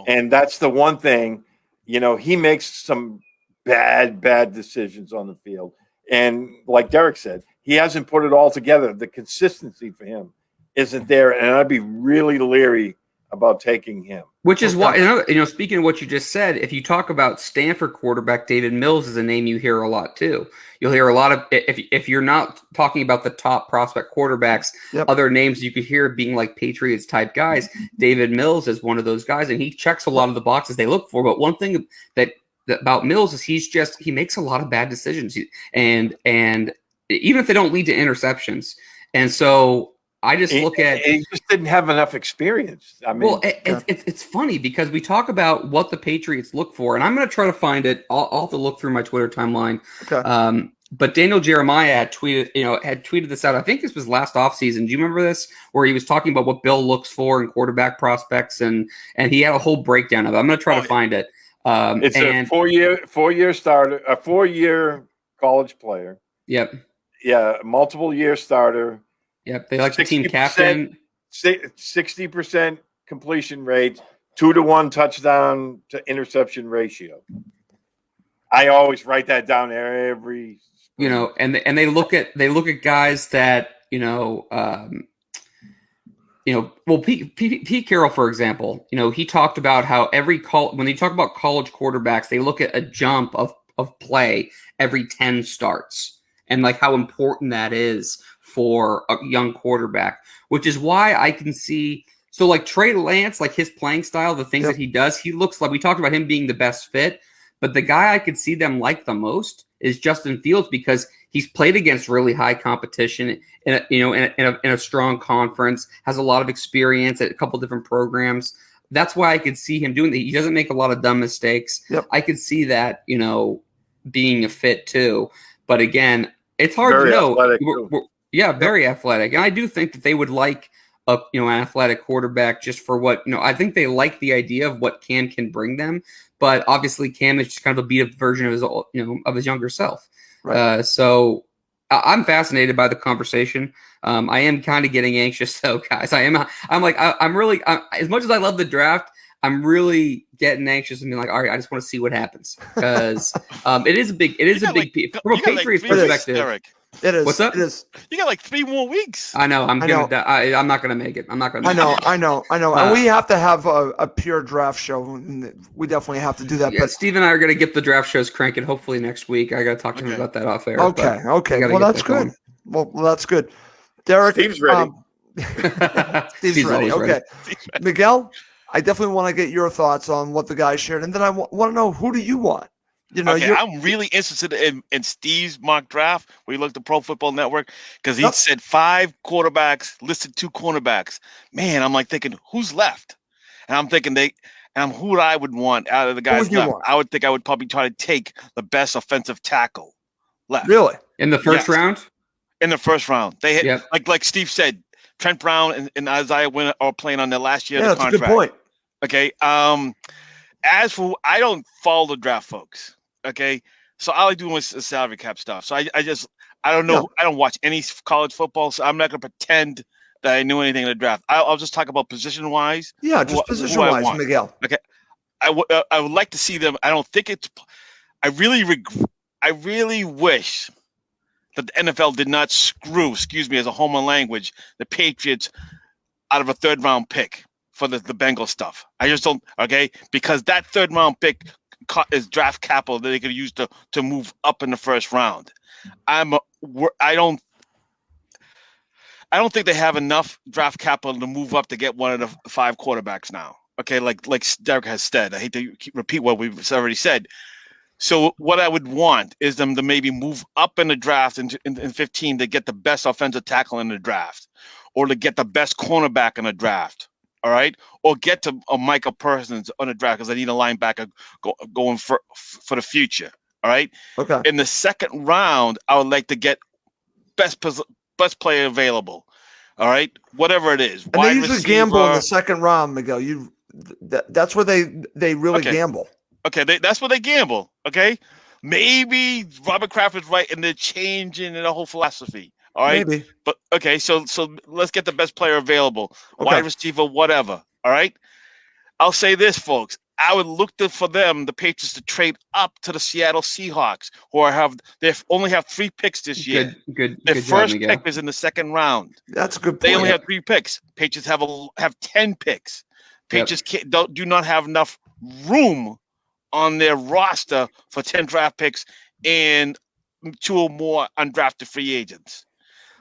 And that's the one thing, he makes some bad decisions on the field. And like Derek said, he hasn't put it all together. The consistency for him isn't there. And I'd be really leery about taking him. Which is why, speaking of what you just said, if you talk about Stanford quarterback, David Mills is a name you hear a lot too. You'll hear a lot of, if you're not talking about the top prospect quarterbacks, other names you could hear being like Patriots type guys. David Mills is one of those guys, and he checks a lot of the boxes they look for. But one thing that about Mills is he makes a lot of bad decisions, and even if they don't lead to interceptions. And so I just look at he just didn't have enough experience. I mean, well, it's funny because we talk about what the Patriots look for, and I'm going to try to find it. I'll have to look through my Twitter timeline. Okay. But Daniel Jeremiah had tweeted this out. I think this was last offseason. Do you remember this? Where he was talking about what Bill looks for in quarterback prospects, and he had a whole breakdown of it. I'm going to try to find it. It's a 4-year starter, a 4-year college player. Yep. Yeah, multiple year starter. Yep. They like the team captain. 60% completion rate, 2-to-1 touchdown to interception ratio. I always write that down every. And they look at guys that Pete Carroll, for example, he talked about how when you talk about college quarterbacks, they look at a jump of play every 10 starts and like how important that is for a young quarterback, which is why I can see. So like Trey Lance, like his playing style, the things that he does, he looks like, we talked about him being the best fit, but the guy I could see them like the most is Justin Fields because he's played against really high competition in a strong conference, has a lot of experience at a couple different programs. That's why I could see him doing that. He doesn't make a lot of dumb mistakes. I could see that, being a fit too. But again, it's hard to know. Very athletic. And I do think that they would like an athletic quarterback just for what, I think they like the idea of what Cam can bring them. But obviously Cam is just kind of a beat up version of his, of his younger self. Right. So I'm fascinated by the conversation. I am kind of getting anxious though, guys. I'm really, as much as I love the draft, I'm really getting anxious and being like, all right, I just want to see what happens because it is a big piece from a Patriots perspective. Eric. It is. What's up? It is. You got like 3 more weeks. I know. I'm not gonna make it. I'm not gonna. I know. And we have to have a pure draft show. We definitely have to do that. Yeah, but Steve and I are gonna get the draft shows cranking. Hopefully next week. I gotta talk to him about that off air. Okay. Well, that's good. Well, that's good. Derek, Steve's ready. Steve's ready. Okay. Miguel, I definitely want to get your thoughts on what the guys shared, and then I want to know, who do you want? I'm really interested in Steve's mock draft where he looked at Pro Football Network because he said 5 quarterbacks, listed 2 cornerbacks. Man, I'm like thinking, who's left? And I'm thinking who I would want out of the guys left. I would think I would probably try to take the best offensive tackle left. Really? In the first round? In the first round. They hit, like Steve said, Trent Brown and Isaiah Wynn are playing on their last year of the contract. That's a good point. Okay. As for, I don't follow the draft, folks. Okay, so all I do is salary cap stuff. So I don't know. Yeah. I don't watch any college football, so I'm not going to pretend that I knew anything in the draft. I'll just talk about position wise. Yeah, just position wise, Miguel. Okay, I would like to see them. I don't think it's. I really wish that the NFL did not screw. Excuse me, as a home language, the Patriots out of a 3rd round pick for the Bengals stuff. I just don't. Okay, because that 3rd round pick is draft capital that they could use to move up in the first round. I don't think they have enough draft capital to move up to get one of the 5 quarterbacks now. Okay, like Derek has said. I hate to repeat what we've already said. So what I would want is them to maybe move up in the draft in 15 to get the best offensive tackle in the draft, or to get the best cornerback in the draft. All right, or get to a Micah Parsons on the draft because I need a linebacker going for the future. All right. Okay. In the second round, I would like to get best player available. All right, whatever it is. And they usually gamble in the second round, Miguel. That's where they really gamble. Okay, that's where they gamble. Okay, maybe Robert Kraft is right, and they're changing the whole philosophy. All right, maybe. But okay, so let's get the best player available, wide receiver, whatever. All right, I'll say this, folks. I would look for the Patriots, to trade up to the Seattle Seahawks, who they only have 3 picks this year. Their first pick is in the second round. That's a good point. They only have 3 picks. Patriots have 10 picks. Patriots do not have enough room on their roster for 10 draft picks and 2 or more undrafted free agents.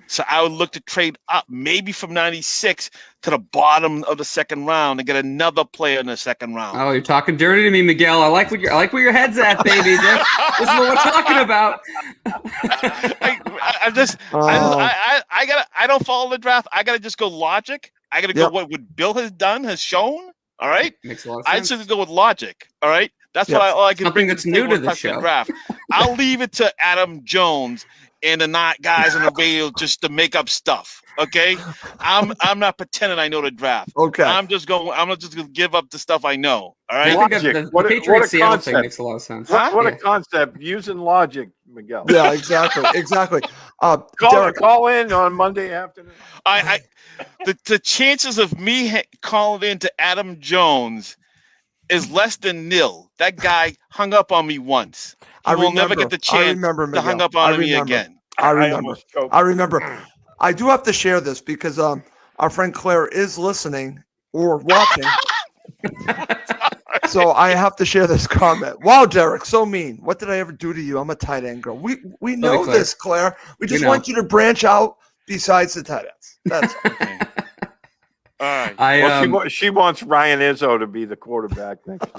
So I would look to trade up, maybe from 96 to the bottom of the second round, and get another player in the second round. Oh, you're talking dirty to me, Miguel. I like where your head's at, baby. This is what we're talking about. I don't follow the draft. I gotta just go logic. I gotta go what Bill has shown. All right, makes a lot of sense. I just go with logic. All right, that's what I can bring. That's new to the show. Draft. I'll leave it to Adam Jones and the not guys on the radio just to make up stuff. Okay, I'm not pretending I know the draft. Okay, I'm just gonna give up the stuff I know. All right. I think the Patriots Seattle thing makes a lot of sense. What a concept, using logic, Miguel. Yeah, exactly. Call in on Monday afternoon. The chances of me calling in to Adam Jones is less than nil. That guy hung up on me once. He will never get the chance to hang up on me again. I remember. I do have to share this because our friend Claire is listening or watching. So I have to share this comment. Wow, Derek, so mean. What did I ever do to you? I'm a tight end girl. We know this, Claire. We just want you to branch out besides the tight ends. That's all. All right. She wants Ryan Izzo to be the quarterback next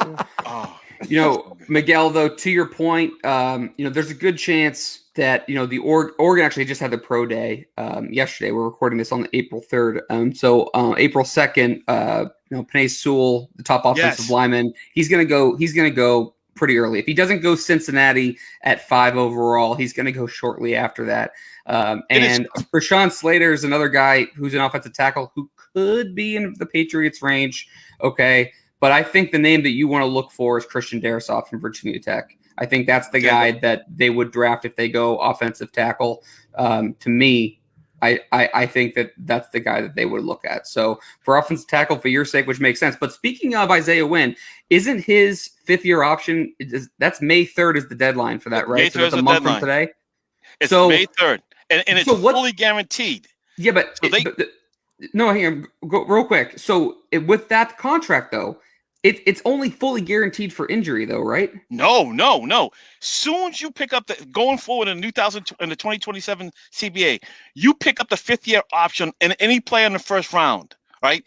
year. Miguel, though, to your point, there's a good chance that, the Oregon actually just had the pro day yesterday. We're recording this on April 3rd. So April 2nd, Penei Sewell, the top offensive lineman, he's going to go pretty early. If he doesn't go Cincinnati at 5 overall, he's going to go shortly after that. And Rashawn Slater is another guy who's an offensive tackle who could be in the Patriots range. Okay. But I think the name that you want to look for is Christian Darrisaw from Virginia Tech. I think that's the guy that they would draft if they go offensive tackle. To me, I think that's the guy that they would look at. So for offensive tackle, for your sake, which makes sense. But speaking of Isaiah Wynn, isn't his 5th-year option? That's May 3rd is the deadline for that, right? May 3rd so that's a month from today. It's May 3rd, and it's fully guaranteed. Yeah, but hang on, go real quick. So with that contract, though, it's only fully guaranteed for injury, though, right? No. Soon as you pick up going forward in the 2027 CBA, you pick up the 5th-year option and any player in the first round, right?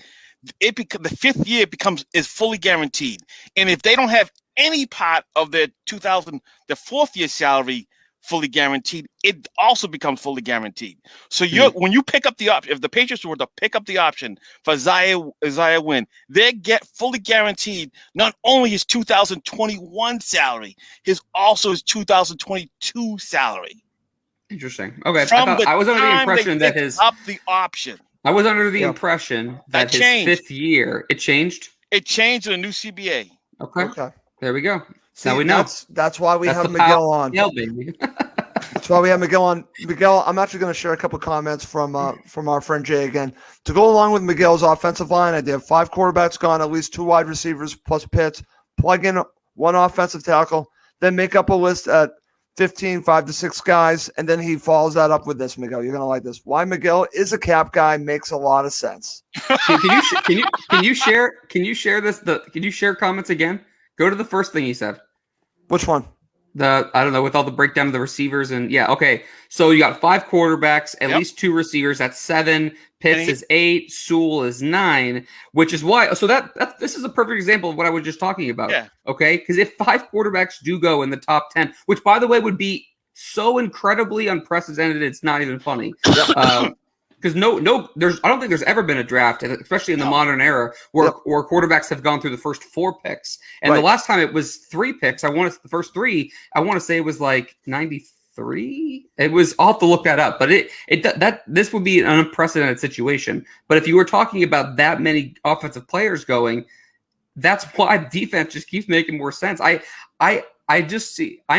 The 5th year is fully guaranteed, and if they don't have any part of their 4th-year salary fully guaranteed, it also becomes fully guaranteed. So when you pick up the option, if the Patriots were to pick up the option for Isaiah Wynn, they get fully guaranteed not only his 2021 salary, his 2022 salary. Interesting. Okay, I was under the impression that his up the option. I was under the impression that his changed. 5th year it changed. It changed in a new CBA. Okay. There we go. See, now we know. That's why we have Miguel on. Baby. That's why we have Miguel on. Miguel, I'm actually going to share a couple comments from our friend Jay again. To go along with Miguel's offensive line, I did 5 quarterbacks gone, at least 2 wide receivers plus Pitts, plug in 1 offensive tackle, then make up a list at 15, 5 to 6 guys, and then he follows that up with this, Miguel. You're going to like this. Why Miguel is a cap guy makes a lot of sense. Can you share this? Can you share comments again? Go to the first thing he said. Which one? I don't know, with all the breakdown of the receivers and okay. So you got 5 quarterbacks, at least 2 receivers. That's 7. Pitts is 8. Sewell is 9, which is why. So this is a perfect example of what I was just talking about. Yeah. Okay. Because if 5 quarterbacks do go in the top 10, which by the way would be so incredibly unprecedented, it's not even funny. because I don't think there's ever been a draft, especially in the modern era, where quarterbacks have gone through the first 4 picks. And the last time it was 3 picks. The first 3. I want to say it was like 93. It was. I'll have to look that up. But this would be an unprecedented situation. But if you were talking about that many offensive players going, that's why defense just keeps making more sense. I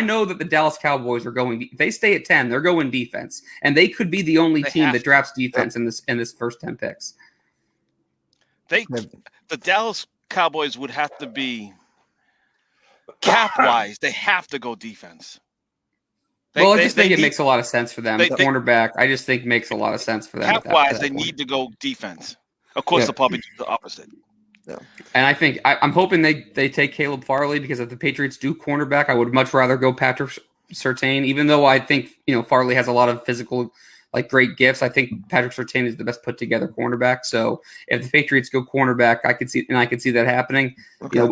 know that the Dallas Cowboys are going. If they stay at 10, they're going defense, and they could be the only team that drafts defense in this first 10 picks. The Dallas Cowboys would have to be cap wise. They have to go defense. I just think it makes a lot of sense for them. The cornerback, I just think makes a lot of sense for them. Cap wise, they need to go defense. Of course, they'll probably do the opposite. Yeah. And I think I'm hoping they take Caleb Farley, because if the Patriots do cornerback, I would much rather go Patrick Surtain, even though I think Farley has a lot of physical, great gifts. I think Patrick Surtain is the best put together cornerback. So if the Patriots go cornerback, I could see that happening. Okay.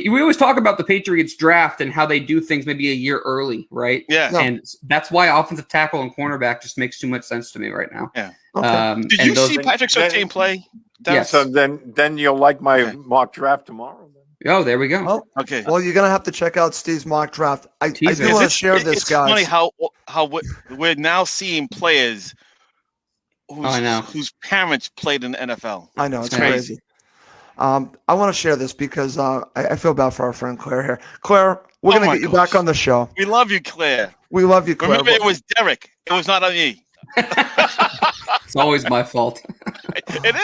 We always talk about the Patriots draft and how they do things maybe a year early, right? Yeah. And that's why offensive tackle and cornerback just makes too much sense to me right now. Yeah. Okay. Did you see Patrick Surtain play? Yes. So then you'll like my mock draft tomorrow. Oh, there we go. Oh, okay. Well, you're gonna have to check out Steve's mock draft. I do want to share this, guys. It's funny how we're now seeing players whose parents played in the NFL. I know, it's crazy. I want to share this because I feel bad for our friend Claire here. Claire, we're gonna get you back on the show. We love you, Claire. We love you, Claire. Remember, it was Derek. It was not on me. It's always my fault. It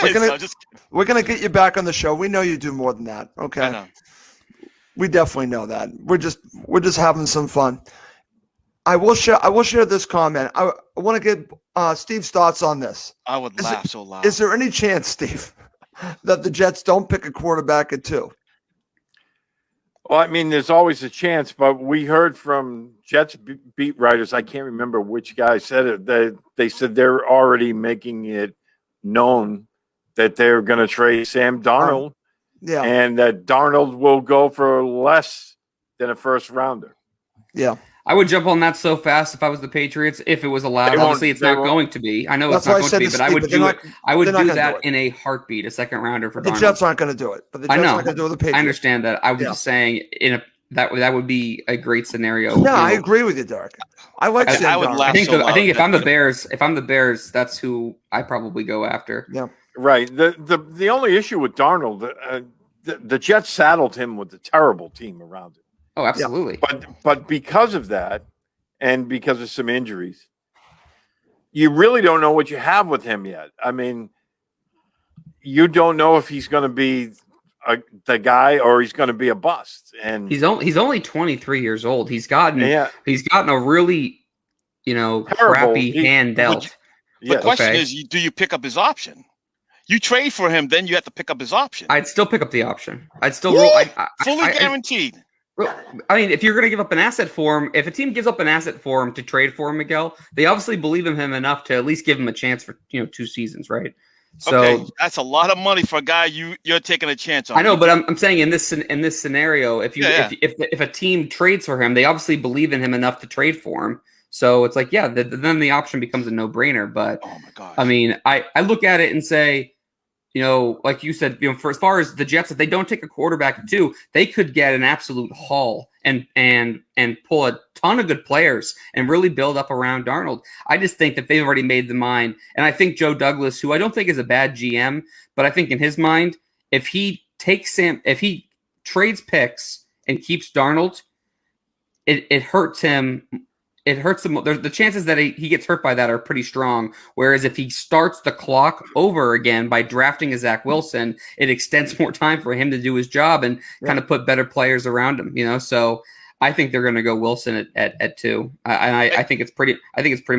is. We're gonna get you back on the show. We know you do more than that. Okay. I know. We definitely know that. We're just having some fun. I will share this comment. I want to get Steve's thoughts on this. I would laugh so loud. Is there any chance, Steve, that the Jets don't pick a quarterback at 2? Well, I mean, there's always a chance, but we heard from Jets beat writers. I can't remember which guy said it. They said they're already making it known that they're going to trade Sam Darnold, and that Darnold will go for less than a first rounder. Yeah. I would jump on that so fast if I was the Patriots, if it was allowed. Obviously, it's not going to be. I know it's not going to be, but I would do it. I would do that in a heartbeat, a second rounder for Darnold. The Jets aren't going to do it, but the Jets aren't going to do it with the Patriots. I understand that. I was just saying that would be a great scenario. Yeah, I agree with you, Derek. I like Sam Darnold. I would laugh I think if I'm the Bears, that's who I probably go after. Yeah. Right. The only issue with Darnold, the Jets saddled him with a terrible team around him. Oh, absolutely. But because of that, and because of some injuries, you really don't know what you have with him yet. I mean, you don't know if he's going to be the guy or he's going to be a bust. And he's only 23 years old. He's gotten a really crappy hand dealt. The question is, do you pick up his option? You trade for him, then you have to pick up his option. I'd still pick up the option. I'd still roll. Fully guaranteed. I mean, if you're going to give up an asset for him, if a team gives up an asset for him to trade for him, Miguel, they obviously believe in him enough to at least give him a chance for 2 seasons, right? So that's a lot of money for a guy you're taking a chance on. I know, but I'm saying in this scenario, if a team trades for him, they obviously believe in him enough to trade for him. So it's like, then the option becomes a no-brainer. But oh my gosh. I mean, I look at it and say, like you said, for as far as the Jets, if they don't take a quarterback at 2, they could get an absolute haul and pull a ton of good players and really build up around Darnold. I just think that they've already made the mind. And I think Joe Douglas, who I don't think is a bad GM, but I think in his mind, if he trades picks and keeps Darnold, it hurts him. It hurts him. The chances that he gets hurt by that are pretty strong. Whereas if he starts the clock over again by drafting a Zach Wilson, it extends more time for him to do his job and kind of put better players around him. So I think they're going to go Wilson at 2. I think it's pretty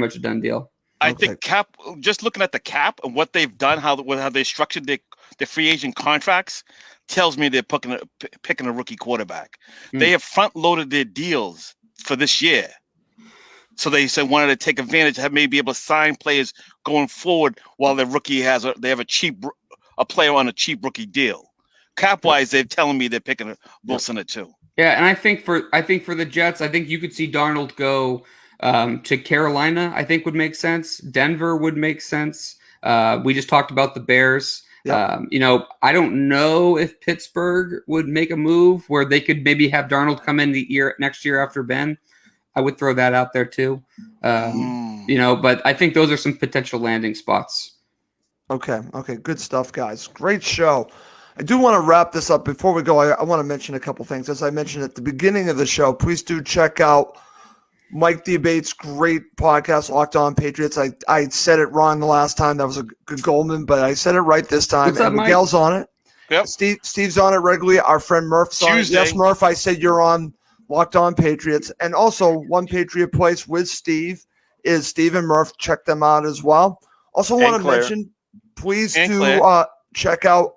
much a done deal. I think cap. Just looking at the cap and what they've done, how they structured the free agent contracts, tells me they're picking a rookie quarterback. They have front loaded their deals for this year. So they wanted to take advantage, maybe able to sign players going forward while their rookie they have a player on a cheap rookie deal. Cap wise, they're telling me they're picking Wilson at 2. Yeah, and I think for the Jets, I think you could see Darnold go to Carolina. I think would make sense. Denver would make sense. We just talked about the Bears. Yep. I don't know if Pittsburgh would make a move where they could maybe have Darnold come in next year after Ben. I would throw that out there too. But I think those are some potential landing spots. Okay. Good stuff, guys. Great show. I do want to wrap this up. Before we go, I want to mention a couple things. As I mentioned at the beginning of the show, please do check out Mike Debate's great podcast, Locked On Patriots. I said it wrong the last time. That was a good Goldman, but I said it right this time. What's up, and Miguel's Mike? on it. Yep. Steve's on it regularly. Our friend Murph's on it. Tuesday. Yes, Murph, I said you're on Locked On Patriots. And also, One Patriot Place with Steve is Steve and Murph. Check them out as well. Also want to mention, please check out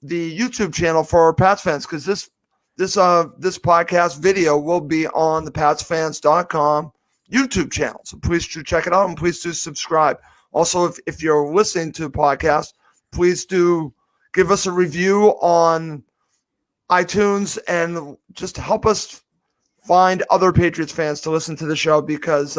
the YouTube channel for our Pats fans, because this podcast video will be on the PatsFans.com YouTube channel. So please do check it out and please do subscribe. Also, if you're listening to the podcast, please do give us a review on iTunes and just help us find other Patriots fans to listen to the show, because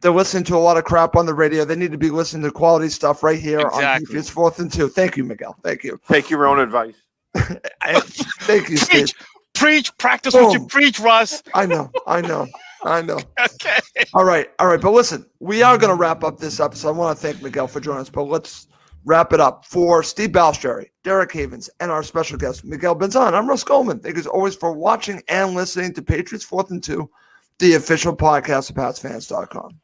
they're listening to a lot of crap on the radio. They need to be listening to quality stuff right here on Patriots 4th and 2. Thank you, Miguel. Thank you. Take your own advice. Thank you, Steve. Preach, practice what you preach, Russ. I know. Okay. All right. But listen, we are going to wrap up this episode. I want to thank Miguel for joining us, but let's wrap it up. For Steve Balestrieri, Derek Havens, and our special guest, Miguel Benzan, I'm Russ Goldman. Thank you as always for watching and listening to Patriots 4th and 2, the official podcast of PatsFans.com.